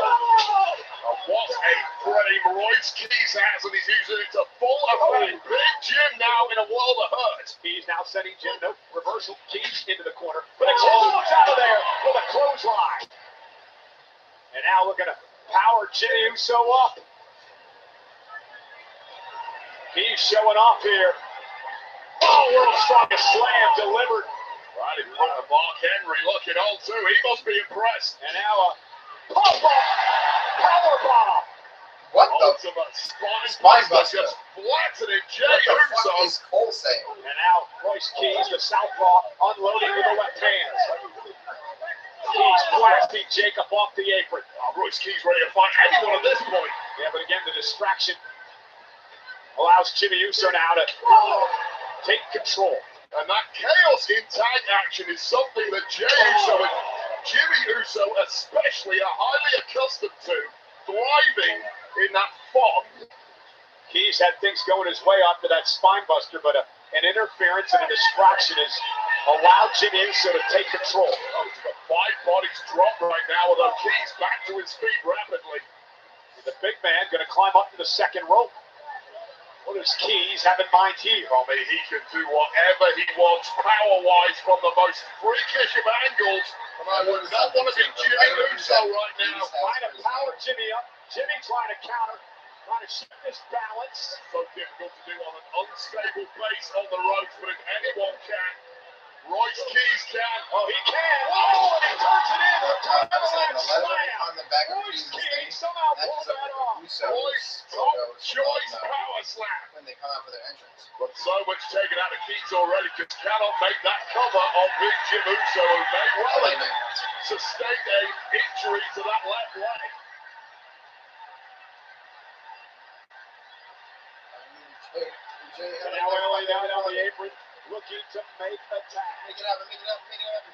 What a frame Royce Keys has, and he's using it to full effect. Big Jim now in a world of hurt. He's now sending Jim, no, reversal Keys into the corner. But explodes out of there with a clothesline. And now looking to power Jimmy Uso up. Keys showing off here. Oh, world's strongest slam delivered. Right in front of Mark Henry, looking on too. He must be impressed. And now a pop-up powerbomb. What the? Ultimate spine Buster buster just flattened Jey What the fuck Uso. is Cole saying? And now Royce Keys, the southpaw, unloading with the left hand. Keys blasting Jacob off the apron. Royce Keys ready to fight anyone at this point. Yeah, but again, the distraction allows Jimmy Uso now to take control. And that chaos in tag action is something that Jey Uso and Jimmy Uso especially are highly accustomed to, thriving in that fog. Keys had things going his way after that spine buster, but an interference and a distraction has allowed Jimmy Uso to take control. Oh, the five bodies drop right now, although Keys back to his feet rapidly. The big man going to climb up to the second rope. What does Keys have in mind here? I mean, he can do whatever he wants power-wise from the most freakish of angles. And I would not want to be Jimmy Uso right now. Trying to power Jimmy up. Jimmy trying to counter. Trying to shift this balance. So difficult to do on an unstable base on the ropes, but if anyone can, Royce Keys can. Oh, he can. Oh, and he turns it in. A The slam. letter on the back of Royce Keys' Keys thing. somehow That's pulled just that a off. Uso Royce logo choice power slam. when they come out for their entrance. But so much taken out of Keys already, just cannot make that cover on Big Jim Uso, who may well have sustained a injury to that left leg. And now LA down on the apron, looking to make a tag. Make it happen, make it happen, make it happen.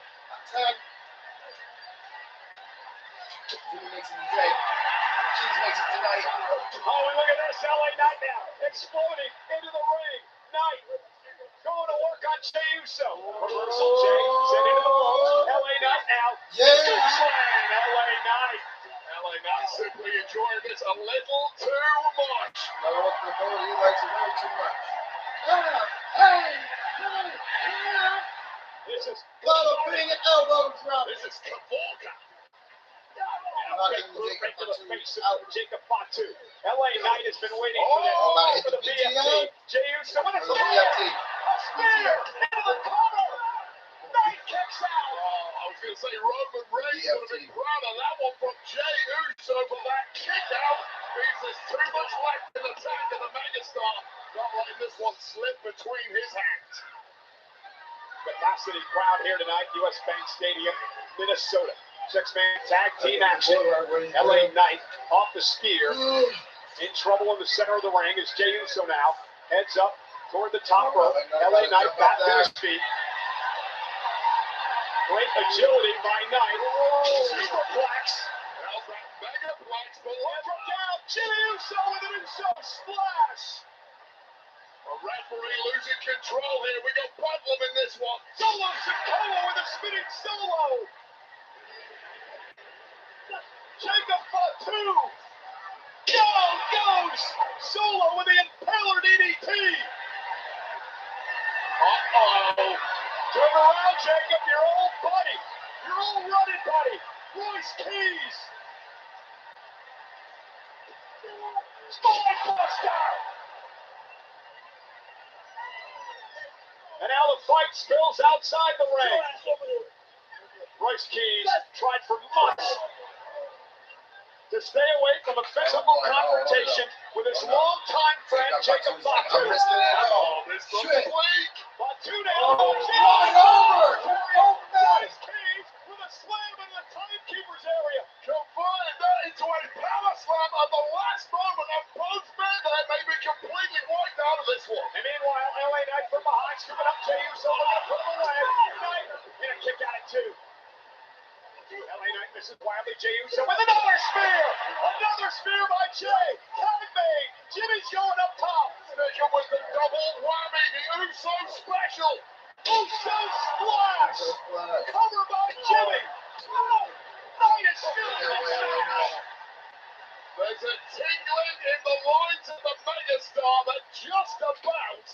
Tag. Jimmy makes it today. Keys makes it tonight. Oh, and look at this, LA Knight now, exploding into the ring. Knight going to work on Jey Uso. Reversal Jey, sent into the ropes. LA Knight now. Yeah. Slam, LA Knight. LA Knight simply enjoying this a little too much. I don't want the ball, he likes it way too much. This is Baba putting an elbow drop. This is Kavorka. Right to the face of Jacob Fatu. LA Knight has been waiting for this. Oh, For the BFT. Jey Uso, what is For the the BFT. A spear into the corner. Knight kicks out. I was going to say Roman Reigns would have been proud of that one from Jey Uso, but that kick out means there's too much left in the tank of the megastar. Not letting this one slip between his hands. capacity crowd here tonight, US Bank Stadium, Minnesota. Six-man tag team action. LA Knight off the spear. In trouble in the center of the ring is Jey Uso now. Heads up toward the top rope. LA Knight back to his feet. Great agility by Knight. Superplex. Megaplex below. From down, Jimmy Uso with an Uso splash. A referee losing control here. We got Bedlam in this one. Solo Sikoa with a spinning solo. Jacob Fatu. Down goes Solo with the impaler DDT. Uh-oh. Turn around, Jacob, your old buddy. Your old running buddy. Royce Keys. Spinebuster. And now the fight spills outside the ring. Royce Keys tried for months to stay away from a physical confrontation with his longtime friend Jacob Fatu. This looks weak. Fatu now. Royce Keys with a slam in the timekeeper's area. Converted that into a power slam at the last moment, and both men there may be completely wiped out of this one. And meanwhile, LA Knight from behind, scooping up Jey Uso, looking to put him away. Knight in a kick out at two. LA Knight misses wildly. Jey Uso with another spear! Another spear by Jey! Tag made! Jimmy's going up top! Finisher with the double whammy, the Uso special! Uso splash! Cover by Jimmy! Knight is still There's a tingling in the loins of the megastar that just about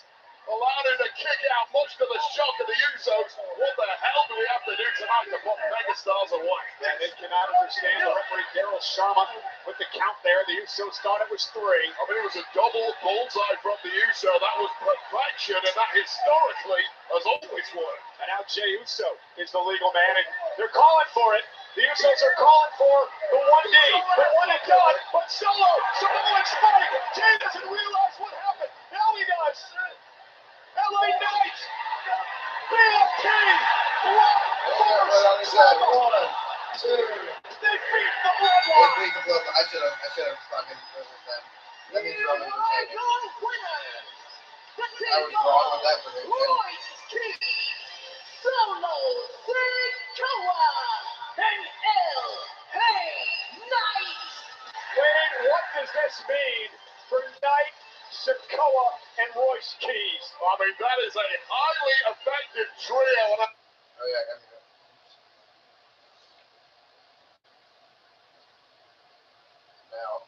allowed him to kick out, much to the shock of the Usos. What the hell do we have to do tonight to put megastars away? And they cannot understand the referee Daryl Sharma with the count there. The Usos thought it was three. I mean, it was a double bullseye from the Uso. That was perfection, and that historically has always worked. And now Jey Uso is the legal man, and they're calling for it. The Usos are calling for the 1D, the one and done, but Solo, Samoan Spike. Jey doesn't realize what happened. Now he does. LA Knight, BFT, force, One, two. they beat the They Bloodline. beat the blood. I should have fucking driven them. Let me drum it for taking. I was wrong with that prediction. Royce Keys, Solo Sikoa, and LA Knight. Wade, what does this mean for Knight, Sikoa, and Royce Keys? I mean, that is a highly effective trio. And Oh yeah, I got it. Now.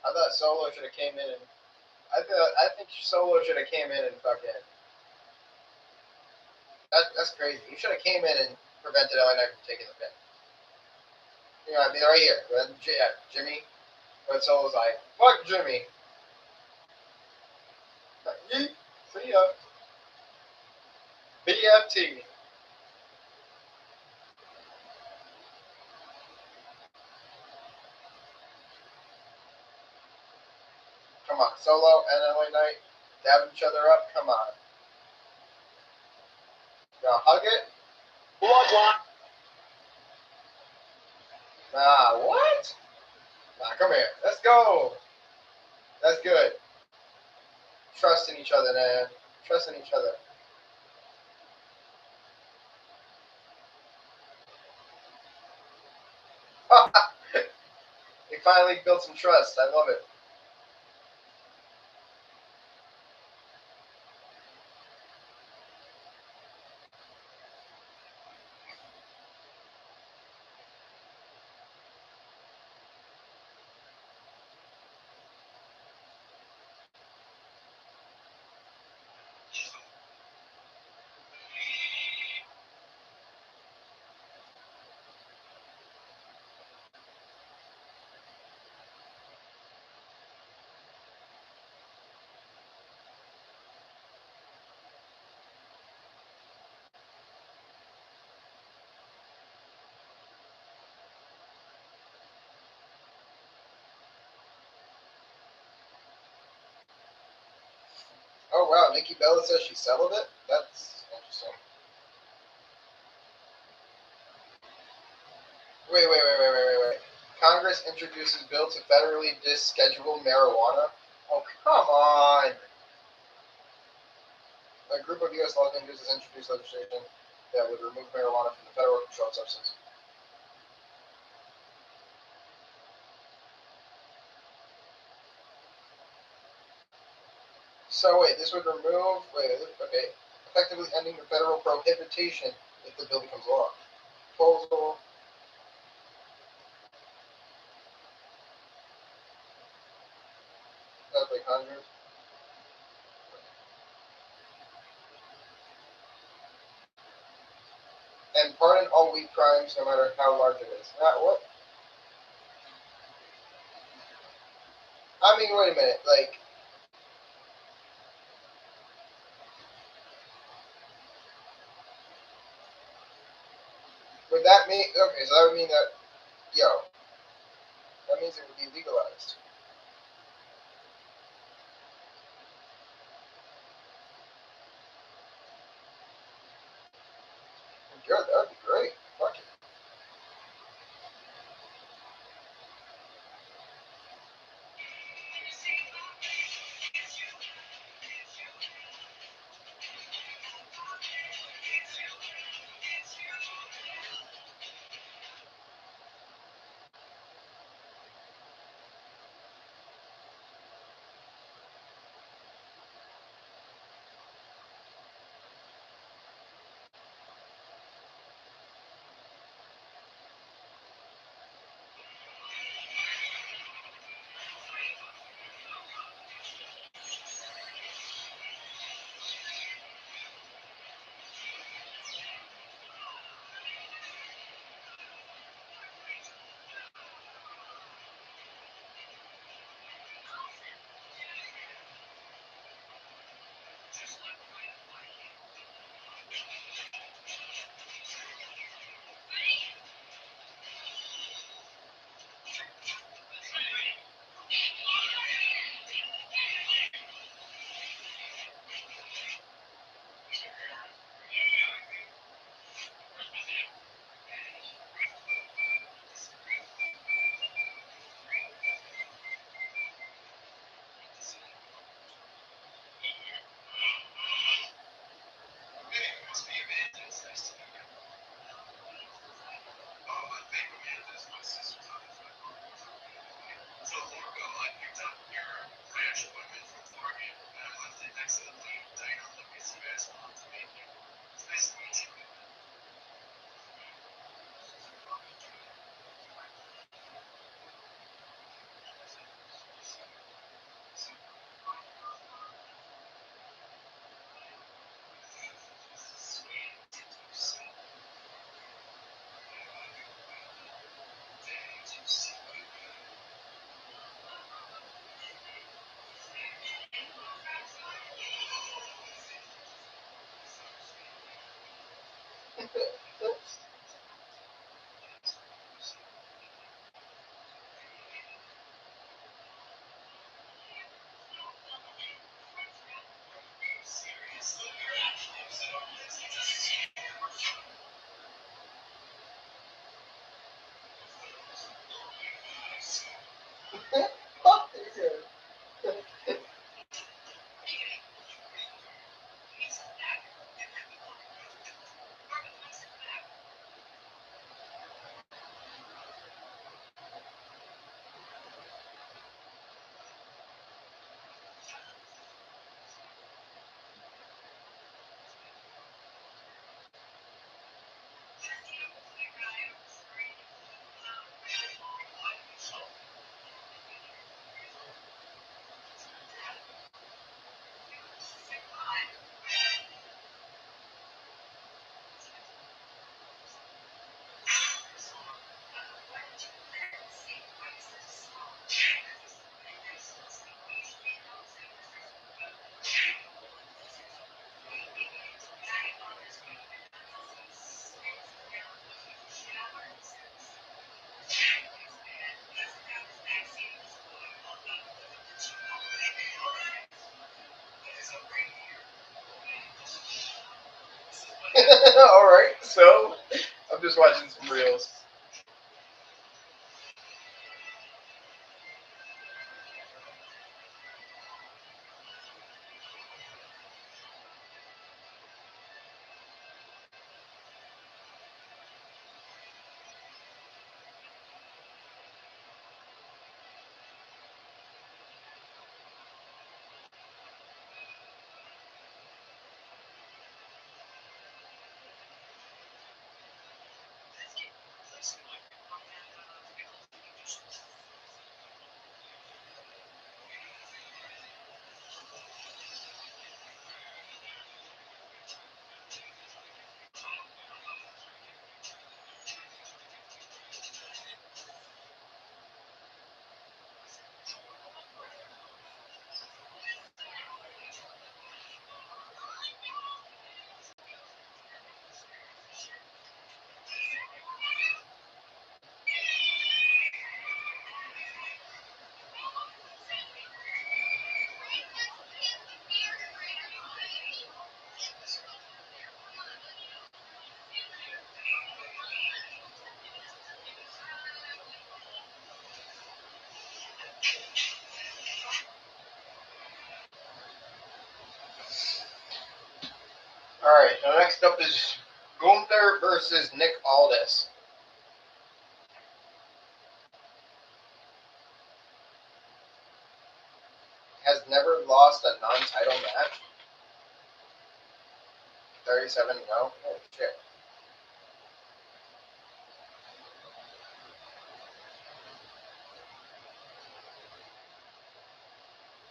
I thought Solo should have came in and I think Solo should have came in and fucking. That's crazy. He should have came in and prevented LA Knight from taking the pin. You know, I mean, right here. When Jimmy, but Solo's like, fuck Jimmy. Like, yeet, see ya. BFT. Come on, Solo and LA Knight dabbing each other up. Come on. Gonna hug it? Bloodline. Nah, what? Nah, come here. Let's go. That's good. Trusting each other, man. Trusting each other. They finally built some trust. I love it. Oh wow, Nikki Bella says she settled it? That's interesting. Wait. Congress introduces bill to federally deschedule marijuana? Oh, come on. A group of U.S. lawmakers has introduced legislation that would remove marijuana from the federal controlled substance. So wait, this would remove, okay, effectively ending the federal prohibition if the bill becomes law. Proposal. That's like Congress. And pardon all weak crimes, no matter how large it is. What? I mean, wait a minute. Like, would that mean? Okay, so that would mean that, that means it would be legalized. Good, that would be great. Fuck it. Fuck you. All right, so I'm just watching some reels. All right, now next up is Gunther versus Nick Aldis. Has never lost a non-title match. 37 no. Oh shit.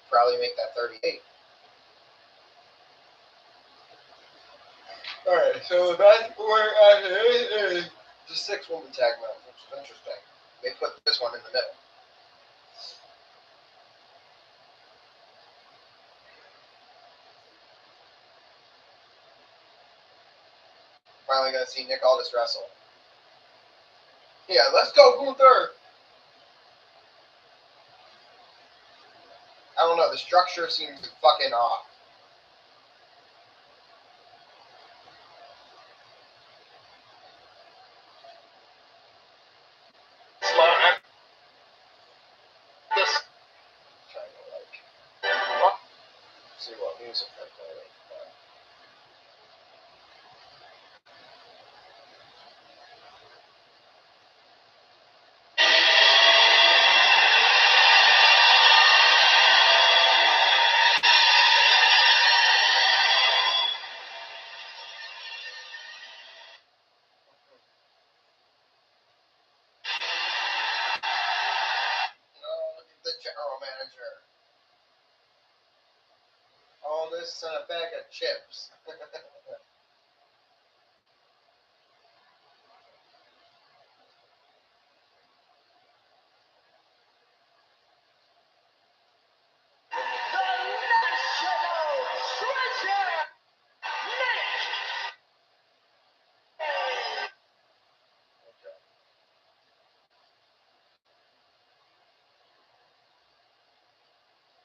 Probably make that 38. Alright, so the match is the 6-woman tag match, which is interesting. They put this one in the middle. Finally gonna see Nick Aldis wrestle. Yeah, let's go, Gunther! I don't know, the structure seems fucking off. Trying to see what music they're playing. The general manager. All this in a bag of chips.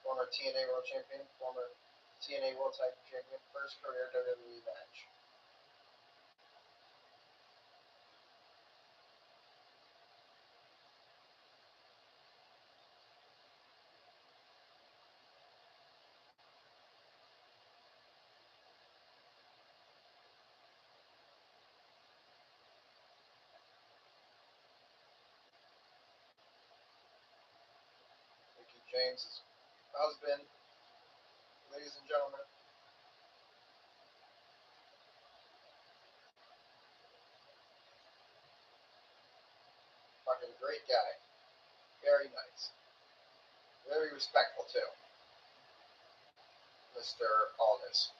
Former TNA World Champion, former TNA World Title Champion, first career WWE match. Mickey James' husband, ladies and gentlemen. Fucking great guy. Very nice. Very respectful too. Mr. Aldis.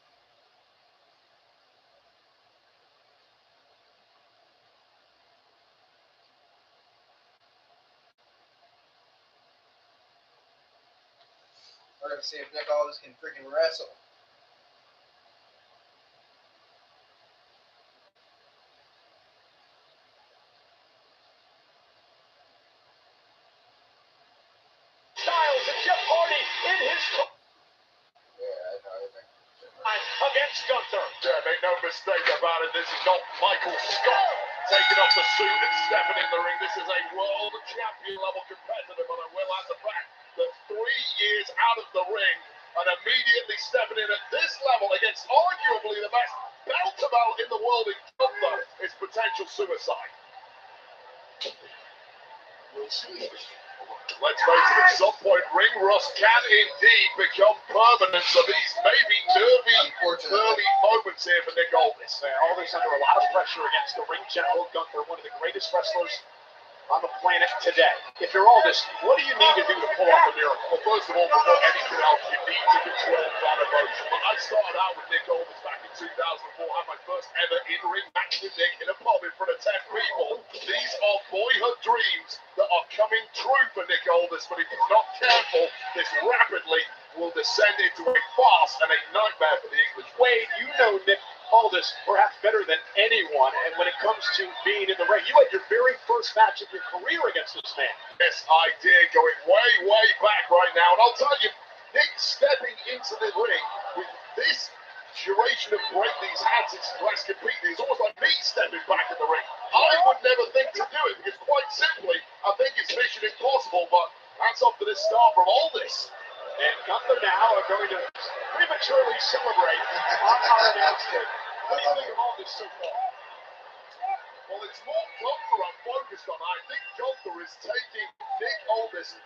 We're gonna see if Nick Aldis can freaking wrestle. Styles and Jeff Hardy in his. Yeah, I know. against Gunther. Yeah, make no mistake about it. This is not Michael Scott taking off the suit and stepping in the ring. This is a world champion level competitor, but I will add the fact that 3 years out of the ring and immediately stepping in at this level against arguably the best belt in the world in Gunther is potential suicide. We'll see. Let's face it, at some point, ring rust can indeed become permanent, so these may be nervy, early moments here for Nick Aldis. Aldis under a lot of pressure against the ring general Gunther, one of the greatest wrestlers on the planet today. If you're Aldis, what do you need to do to pull off a miracle? Well, first of all, before anything else, you need to control that emotion. But I started out with Nick Aldis back in 2004, had my first ever in-ring match with Nick in a pub in front of 10 people. These are boyhood dreams that are coming true for Nick Aldis, but if he's not careful, this rapidly will descend into a farce and a nightmare for the English. Wade, you know Nick Aldis perhaps better than anyone, and when it comes to being in the ring, you had your very first match of your career against this man. Yes, I did, going way back right now, and I'll tell you, Nick stepping into the ring with this duration of break these hands since his last competing is almost like me stepping back in the ring. I would never think to do it, because quite simply, I think it's mission impossible, but that's up to this start from Aldis. And Gunther now are going to prematurely celebrate on our announcement. What do you think of all this so far? Well, it's more Gunther I'm focused on. I think Gunther is taking Nick Aldis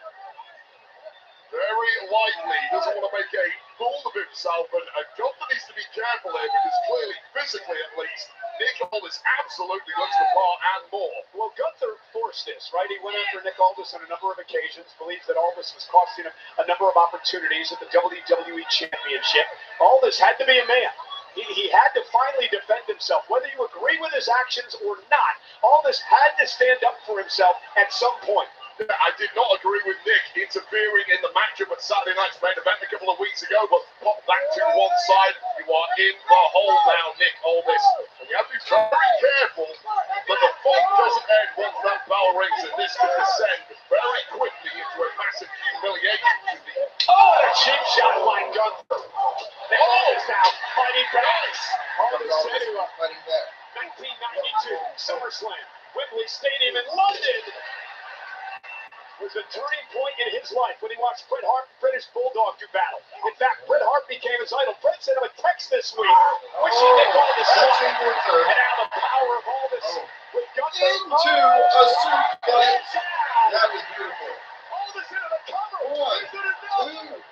very lightly. He doesn't want to make a fool of himself, and Gunther needs to be careful here, because clearly, physically at least, Nick Aldis absolutely looks the part and more. Well, Gunther forced this, right? He went after Nick Aldis on a number of occasions, believes that Aldis was costing him a number of opportunities at the WWE Championship. Aldis had to be a man. He had to finally defend himself. Whether you agree with his actions or not, Aldis had to stand up for himself at some point. I did not agree with Nick interfering in the matchup at Saturday night's main event a couple of weeks ago, but pop that to one side. You are in the hole now, Nick Aldis. And you have to be very careful that the fight doesn't end once that bell rings, and this could descend very quickly into a massive humiliation to the... Oh, a cheap shot by Gunther. Nick Aldis now fighting back. Aldis said to 1992 SummerSlam, Wembley Stadium in London, was a turning point in his life when he watched Bret Hart and British Bulldog do battle. In fact, Bret Hart became his idol. Bret sent him a text this week, wishing Nick Aldis luck. And now the power of Aldis with Gunther Into a suplex. That was beautiful. Aldis into the cover.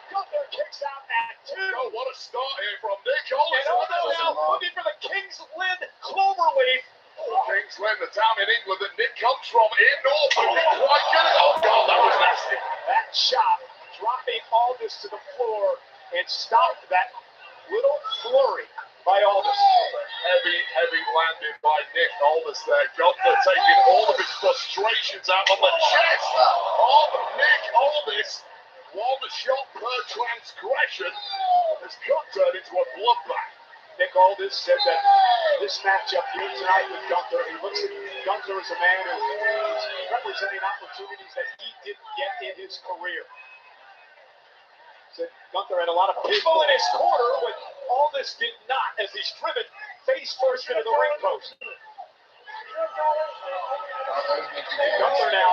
Gunther kicks out at 2. Oh, what a start here from Nick Aldis. And Aldis now looking for the King's Lynn Cloverleaf. King's Lynn, the town in England that Nick comes from in Norfolk. Didn't quite get it. Oh, God, that was nasty. That shot dropping Aldis to the floor and stopped that little flurry by Aldis. Heavy landing by Nick Aldis there. Gunther taking all of his frustrations out on the chest of Nick Aldis. One shot per transgression has turned into a bloodbath. Nick Aldis said that this matchup here tonight with Gunther, he looks at Gunther as a man who's representing opportunities that he didn't get in his career. Said Gunther had a lot of people in his corner, but Aldis did not, as he's driven face first into the ring post. Gunther now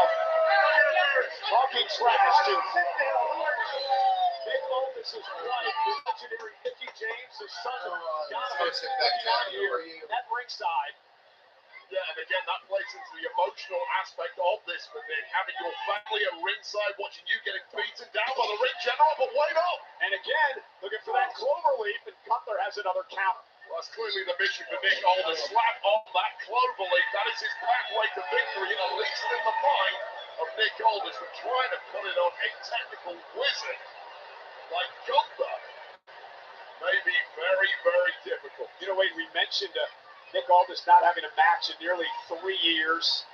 talking trash to Nick Aldis' wife, the legendary Mickey James, his son, that ringside. Yeah, and again, that plays into the emotional aspect of this for Nick, having your family at ringside watching you getting beaten down by the ring general, but wait up! And again, looking for that cloverleaf, and Gunther has another counter. Well, that's clearly the mission for Nick Aldis. Slap on that cloverleaf. That is his pathway to victory, and at least in the mind of Nick Aldis, for trying to put it on a technical wizard like Gunther may be very difficult. You know, Wade, we mentioned Nick Aldis not having a match in nearly 3 years.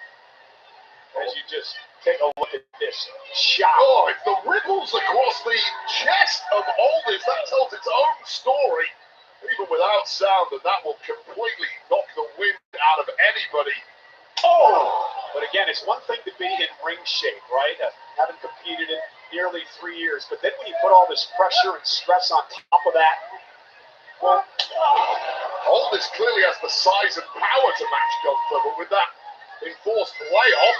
As you just take a look at this shot. Oh, if the ripples across the chest of Aldis, that tells its own story, even without sound, and that will completely knock the wind out of anybody. Oh! But again, it's one thing to be in ring shape, right? Haven't competed in nearly 3 years. But then when you put all this pressure and stress on top of that, Aldis clearly has the size and power to match Gunther, but with that enforced layoff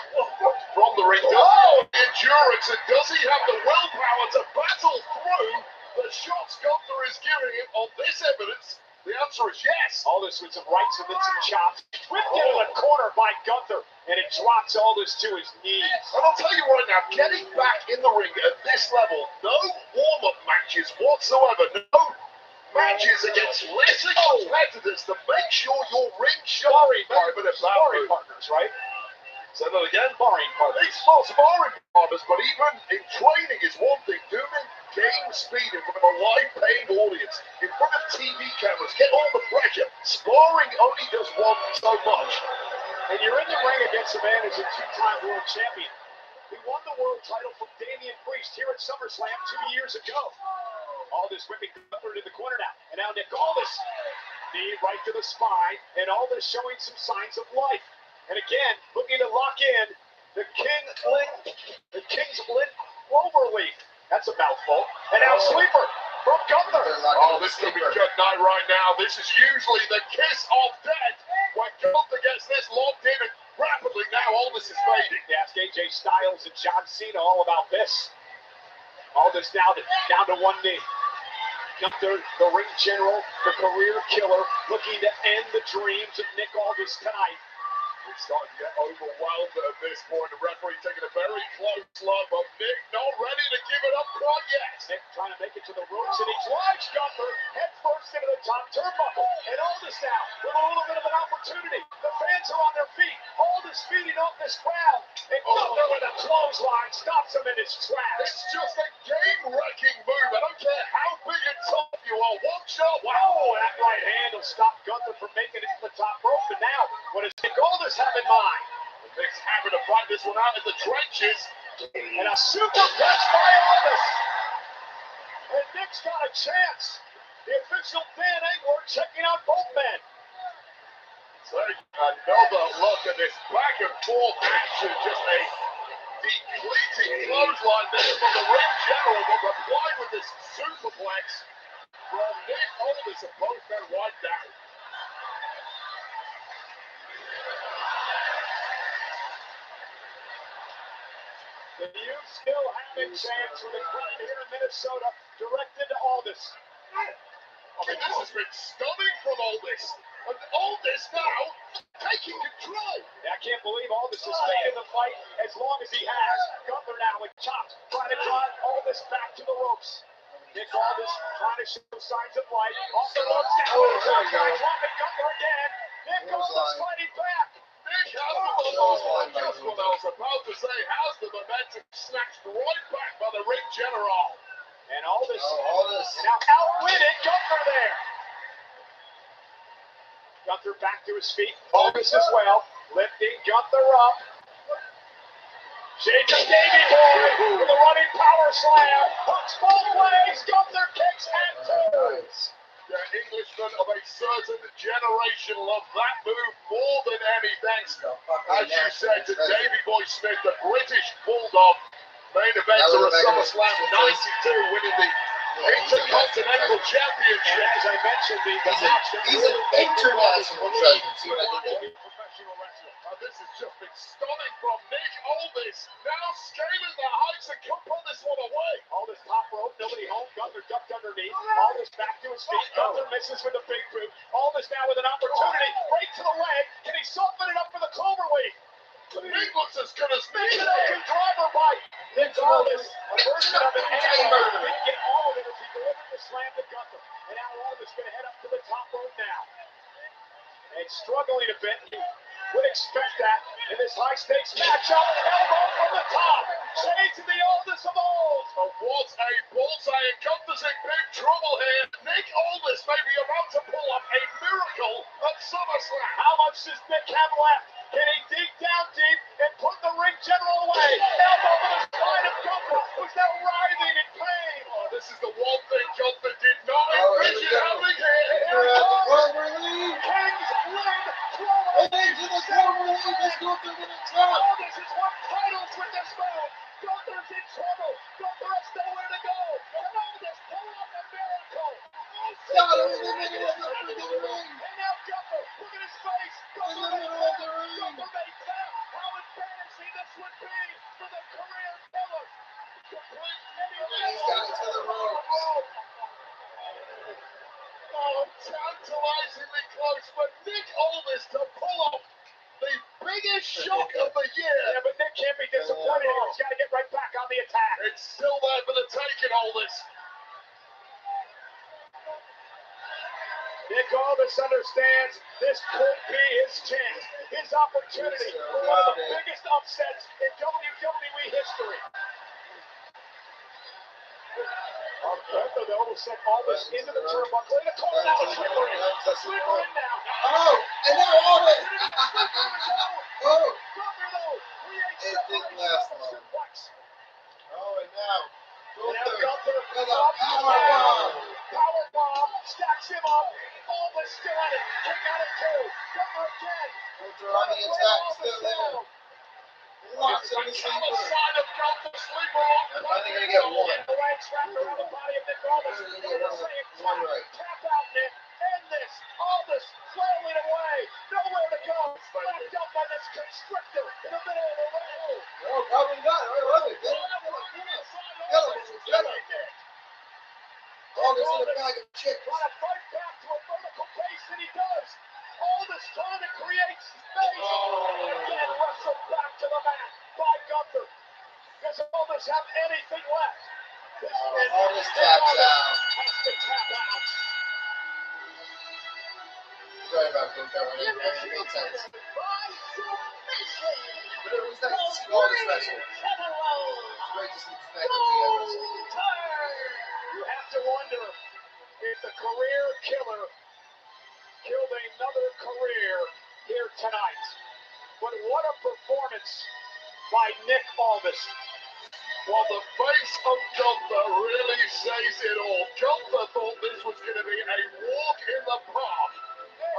from the ring, endurance, and does he have the willpower to battle through the shots Gunther is giving him on this evidence? The answer is yes. Aldis with some rights and then some chops. Whipped into the corner by Gunther, and it drops Aldis to his knees. And I'll tell you right now, getting back in the ring at this level, no warm-up matches whatsoever, no matches against lesser competitors to make sure your ring sparring partners, right? Say that again. Sparring partners. It's not sparring partners, but even in training is one thing. Doing game speed in front of a live paying audience, in front of TV cameras, get all the pressure. Sparring only does one so much. And you're in the ring against a man who's a two-time world champion. He won the world title from Damian Priest here at SummerSlam 2 years ago. Aldis whipping Gunther into the corner now. And now Nick Aldis, knee right to the spine, and Aldis showing some signs of life. And again, looking to lock in the King's Lynn Cloverleaf. That's a mouthful. And now sleeper from Gunther. Oh, this could be good night right now. This is usually the kiss of death when Gunther gets this locked in, and rapidly now Aldis is fading. Ask AJ Styles and John Cena all about this. Aldis down to one knee. Gunther, the ring general, the career killer, looking to end the dreams of Nick Aldis tonight. It's starting to get overwhelmed at this point. The referee taking a very close look, but Nick not ready to give it up quite yet. Nick trying to make it to the ropes, and he drives Gunther head first into the top turnbuckle. And Aldis now with a little bit of an opportunity. The fans are on their feet. Aldis feeding off this crowd. And Gunther with a clothesline stops him in his tracks. It's just a game-wrecking move. I don't care how big and tough you are. One shot. Wow, that right hand will stop Gunther from making it to the top rope. And now, what does Nick Aldis have in mind? Nick's having to fight this one out in the trenches. And a super punch by Aldis. And Nick's got a chance. The official Dan Engler checking out both men. Take another look at this back and forth action. Just a depleting clothesline there from the ring general, but replied with this superplex from Nick Aldis, and both men right down. Do you still have a chance with a crowd here in Minnesota directed to Aldis? I mean, this has been stunning from Aldis. And Aldis now taking control. I can't believe Aldis has stayed in the fight as long as he has. Gunther now with chops, trying to drive Aldis back to the ropes. Nick Aldis trying to show signs of life. Off the ropes, dropping Gunther again. Nick Aldis fighting back. Nick has the momentum. Just what I was about to say. Has the momentum snatched right back by the ring general. And Aldis now outwitted Gunther there. Gunther back to his feet. Aldis as well, lifting Gunther up. Shake of Davey Boy with a running power slam. Hooks both ways. Gunther kicks and two. The Englishman of a certain generation loved that move more than anything. As you said, to Davey Boy Smith, the British Bulldog, main eventer of SummerSlam 92, winning the Intercontinental Championship. And as I mentioned, He's an international presence. Professional wrestler. This has just been stunning from Nick Aldis. Now scaling the heights and can put this one away. Aldis top rope, nobody home. Gunther ducked underneath. Aldis back to his feet. Gunther misses with a big boot. Aldis now with an opportunity. Right to the leg. Can he soften it up for the cloverleaf? Nick looks as good as Nick. Can driver bite. Nick Aldis, a version of an hammer. He didn't get all of it as he delivered the slam to Gunther. And now Aldis going to head up to the top rope now. And struggling a bit. You would expect that in this high-stakes matchup. Elbow from the top. Shades of the oldest of old. And what a bullseye. And Gunther's in big trouble here. Nick Aldis may be about to pull off a miracle at SummerSlam. How much does Nick have left? Can he dig down deep and put the ring general away? Elbow to the spine of Gunther, who's now writhing in pain. Oh, this is the one thing Gunther did not envision happening here. Here it comes. King's Lynn Cloverleaf. Aldis has won titles with this move. Gunther's in trouble. Gunther has nowhere to go. And Aldis pull off a miracle. got him in the middle of the freaking ring. And now Gunther, look at his face. In the middle of the ring. Gunther may tap. How embarrassing this would be for the career killer. Complete He's got it to the ropes. Oh, tantalizingly close, but Nick Aldis to pull off the biggest shock of the year. Yeah, but Nick can't be disappointed here. He's got to get right back on the attack. It's still there for the taking, Aldis. Nick Aldis understands this could be his chance, his opportunity for one of the biggest upsets in WWE history. Gunther, though, will send Aldis into the turnbuckle. In the corner now, a sleeper in. A sleeper in now. Oh, and now Aldis. Oh, Gunther, though, creates it didn't last long. suplex. Oh, and now Gunther with a power bomb. Power bomb, stacks him up. Aldis still at it. Kick out of two. Gunther again. Gunther on the attack, still there. Locks in the Callous sleeper. sign of Gunther sleeper on. They're finally gonna get one. The legs wrapped around the body of Nick Aldis. They're gonna get one right. Tap out, Nick. End this. Aldis flailing away. Nowhere to go. Locked up by this constrictor in the middle of the ring. Oh, probably not. I love it. Get him. Aldis in a bag of chips. Trying to fight back to a vertical pace, and he does. Aldis trying to create space. Again, wrestled back to the mat by Gunther. Does Aldis have anything left? Aldis taps out. Has to tap out. Sorry about Gunther. It made sense. But it was nice to see Aldis wrestle. It's great to see the wrestle. You have to wonder if the career killer killed another career here tonight. But what a performance by Nick Aldis. Well, the face of Gunther really says it all. Gunther thought this was going to be a walk in the park,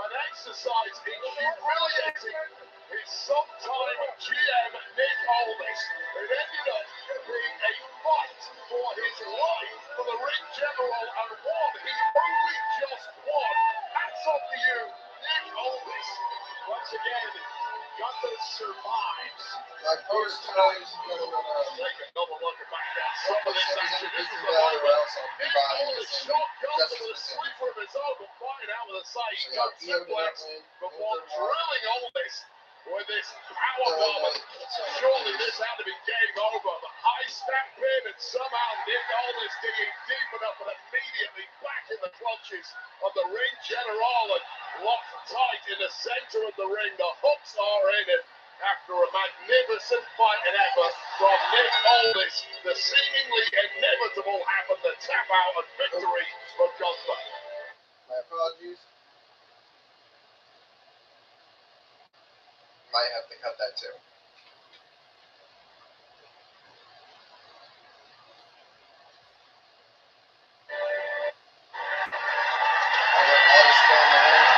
an exercise in humiliating his sometime GM Nick Aldis. It ended up being a fight for his life for the ring general, and one he only just won. Hats off to you, Nick Aldis. Once again, Gunther survives. Like first ladies and gentlemen, Take another look at back at some of this action. This is the Valley moment. else I'll be Nick buying Aldis this shot Gunther just with a for sleeper of his own, but find out with a side So cut yeah, suplex before drilling Aldis with this power bomb. Surely this had to be game over. The high snap pin, and somehow Nick Aldis digging deep enough and immediately back in the clutches of the ring general and locked tight in the center of the ring. The hooks are in it. After a magnificent fight and effort from Nick Aldis, the seemingly inevitable happened, the tap out and victory for Gunther. My apologies. Might have to cut that too. Aldis still in the ring.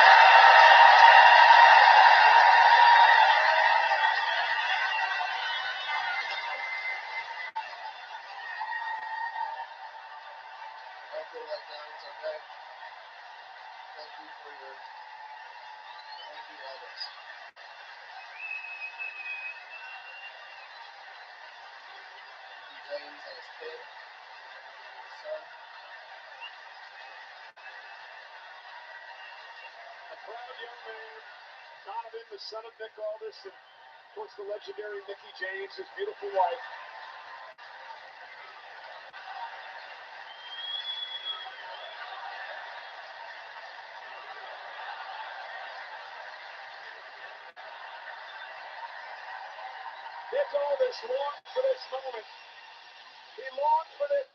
Don't feel like that. It's okay. Thank you, Aldis. James and his kid, his son. A proud young man, Donovan, the son of Nick Aldis, and of course the legendary Mickey James, his beautiful wife. Nick Aldis longed for this moment. He longed for this.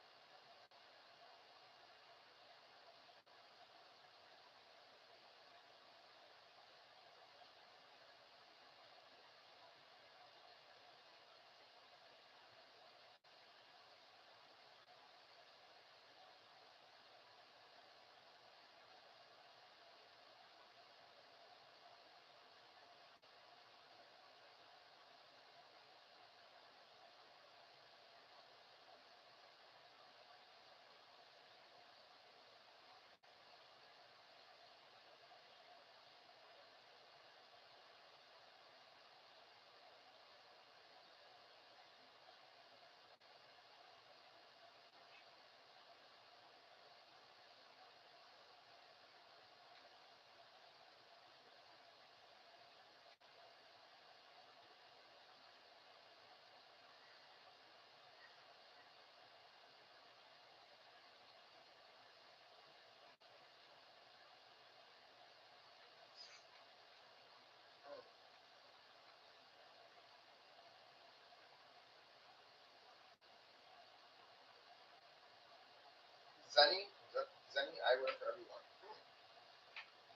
Zenny? Is that Zenny? I win for everyone.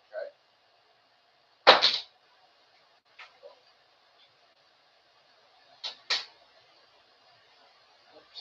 Okay. Oops.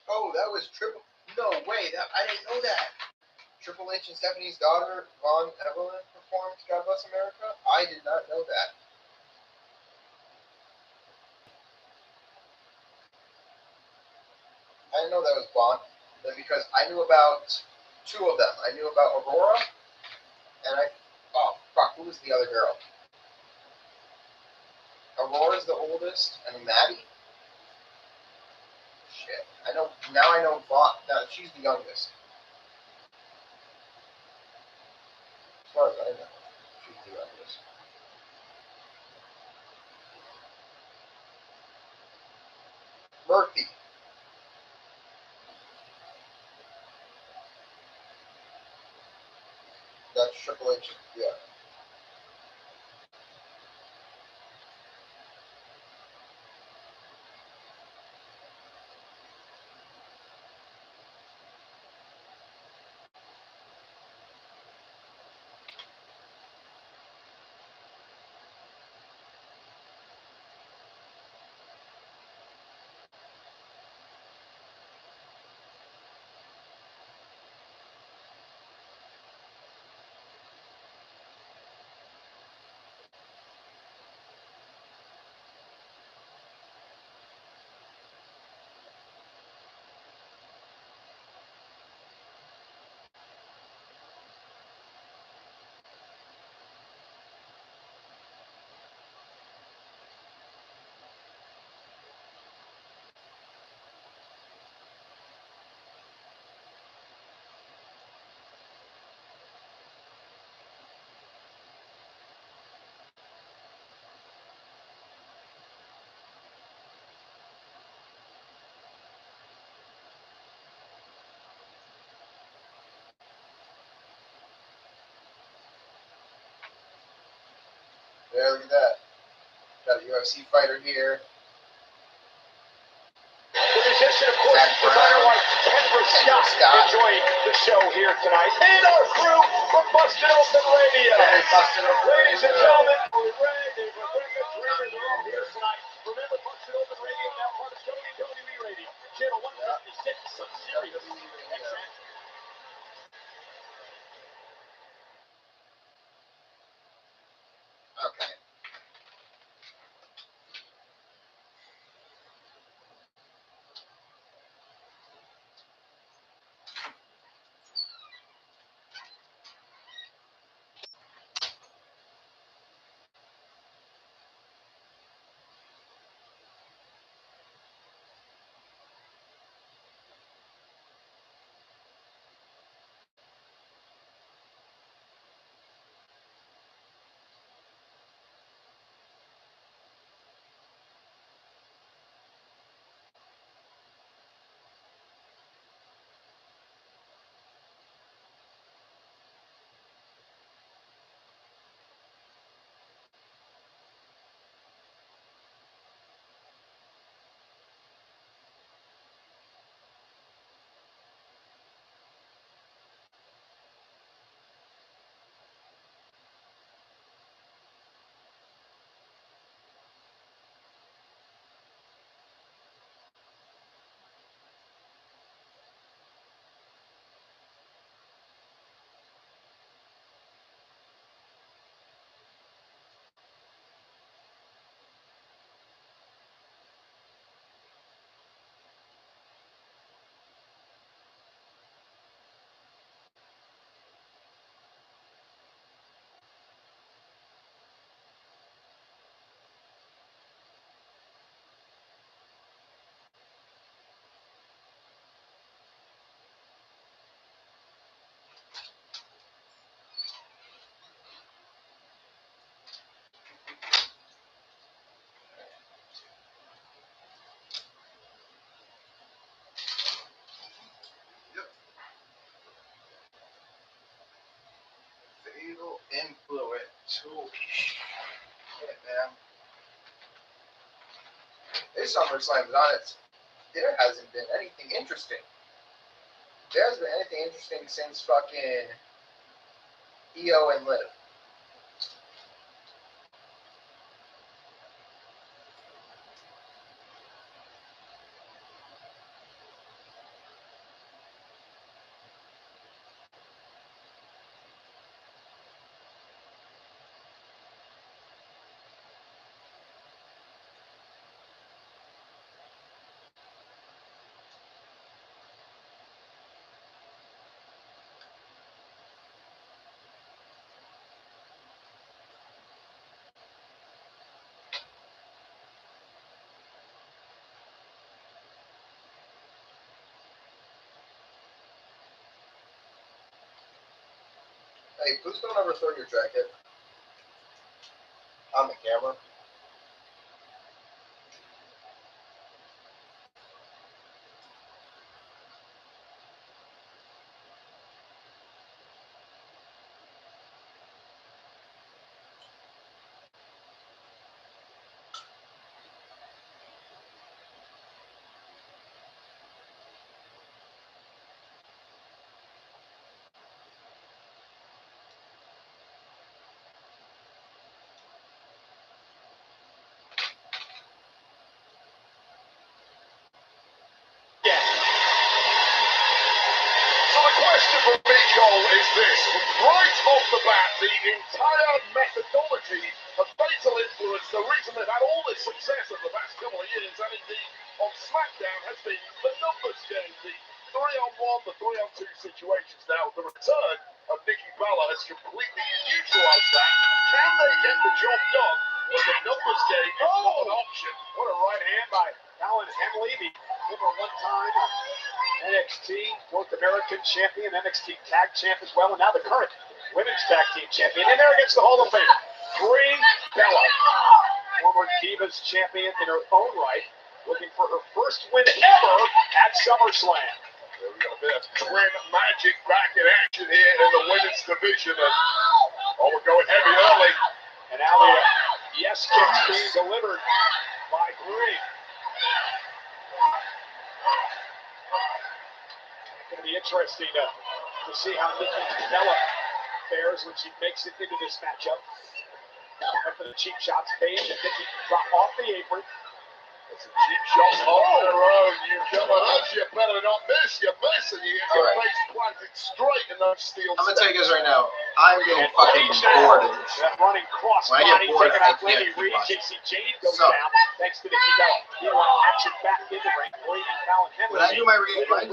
Oh, that was Triple. No way. I didn't know that. Triple H and Stephanie's daughter, Von Evelyn, performed God Bless America. I did not know that. I didn't know that was Von, because I knew about two of them. I knew about Aurora, and oh, fuck, who was the other girl? Aurora's the oldest, and Maddie? Shit. I know Vaughn. No, she's the youngest. As far as I know, she's the youngest. Murphy. That's Triple H. Yeah. Yeah, look at that. Got a UFC fighter here. The musician, of course, is designer like Kendra Scott, enjoying the show here tonight. And our crew from Busted Open Radio. Ladies and gentlemen, we're ready. Rebecca Dreamer, they're all here tonight. Remember, Busted Open Radio, now part of WWE Radio. Channel 156, some serious XM. Okay. Fatal Influence. Holy shit, man. This SummerSlam is on its. There hasn't been anything interesting. There hasn't been anything interesting since fucking EO and Liv. Hey, please don't ever throw your jacket on the camera. So the question for me, Cole, is this. Right off the bat, the entire methodology of Fatal Influence, the reason they've had all this success over the past couple of years, and indeed on SmackDown, has been the numbers game, the 3-on-1, the 3-on-2 situations. Now, the return of Nikki Bella has completely neutralized that. Can they get the job done when the numbers game is not an option? What a right hand by Alan Henley, the former one-time NXT North American champion, NXT tag champ as well, and now the current women's tag team champion. And there against the Hall of Fame, Brie Bella, former Divas champion in her own right, looking for her first win ever at SummerSlam. Yeah, we've got a bit of twin magic back in action here in the women's division. And we're going heavy early. And now the Yes kicks being delivered by Green. It's going to be interesting to see how Nikki Bella fares when she makes it into this matchup. After the cheap shots, Paige and Nikki drop off the apron. Some cheap shots on their own. You better not miss. You miss and you get your face planted straight in those steel I'm gonna steps. tell you guys right now, I'm getting fucking bored of this. That running cross When I get body, bored, taking I out Lady can't keep Reed. watching. JC Jane goes So, down thanks to Nikki Bella. He action back in the ring. Wade and Fallon Henry. When I do my review, I'm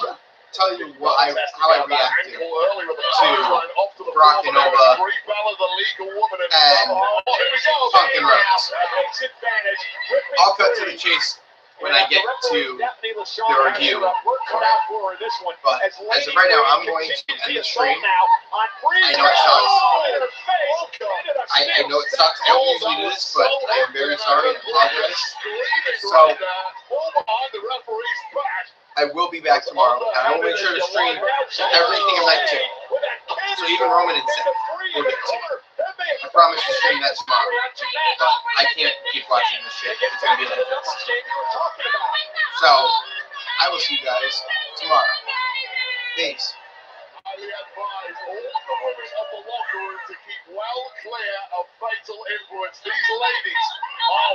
gonna tell you how I reacted to Brock and Nova and Punk and Rhodes. I'll cut to the chase when I get to the review. But as of right now, I'm going to end the stream. I know it sucks. I know it sucks. I don't usually do this, but I am very sorry and apologize. So I will be back tomorrow, and I will make sure to stream everything of night 2. So even Roman and Seth will get 2. I promise to stream that tomorrow. But I can't keep watching this shit. It's gonna be like this. So I will see you guys tomorrow. Peace. Highly advise all the women of the locker room to keep well clear of fatal influence. These ladies are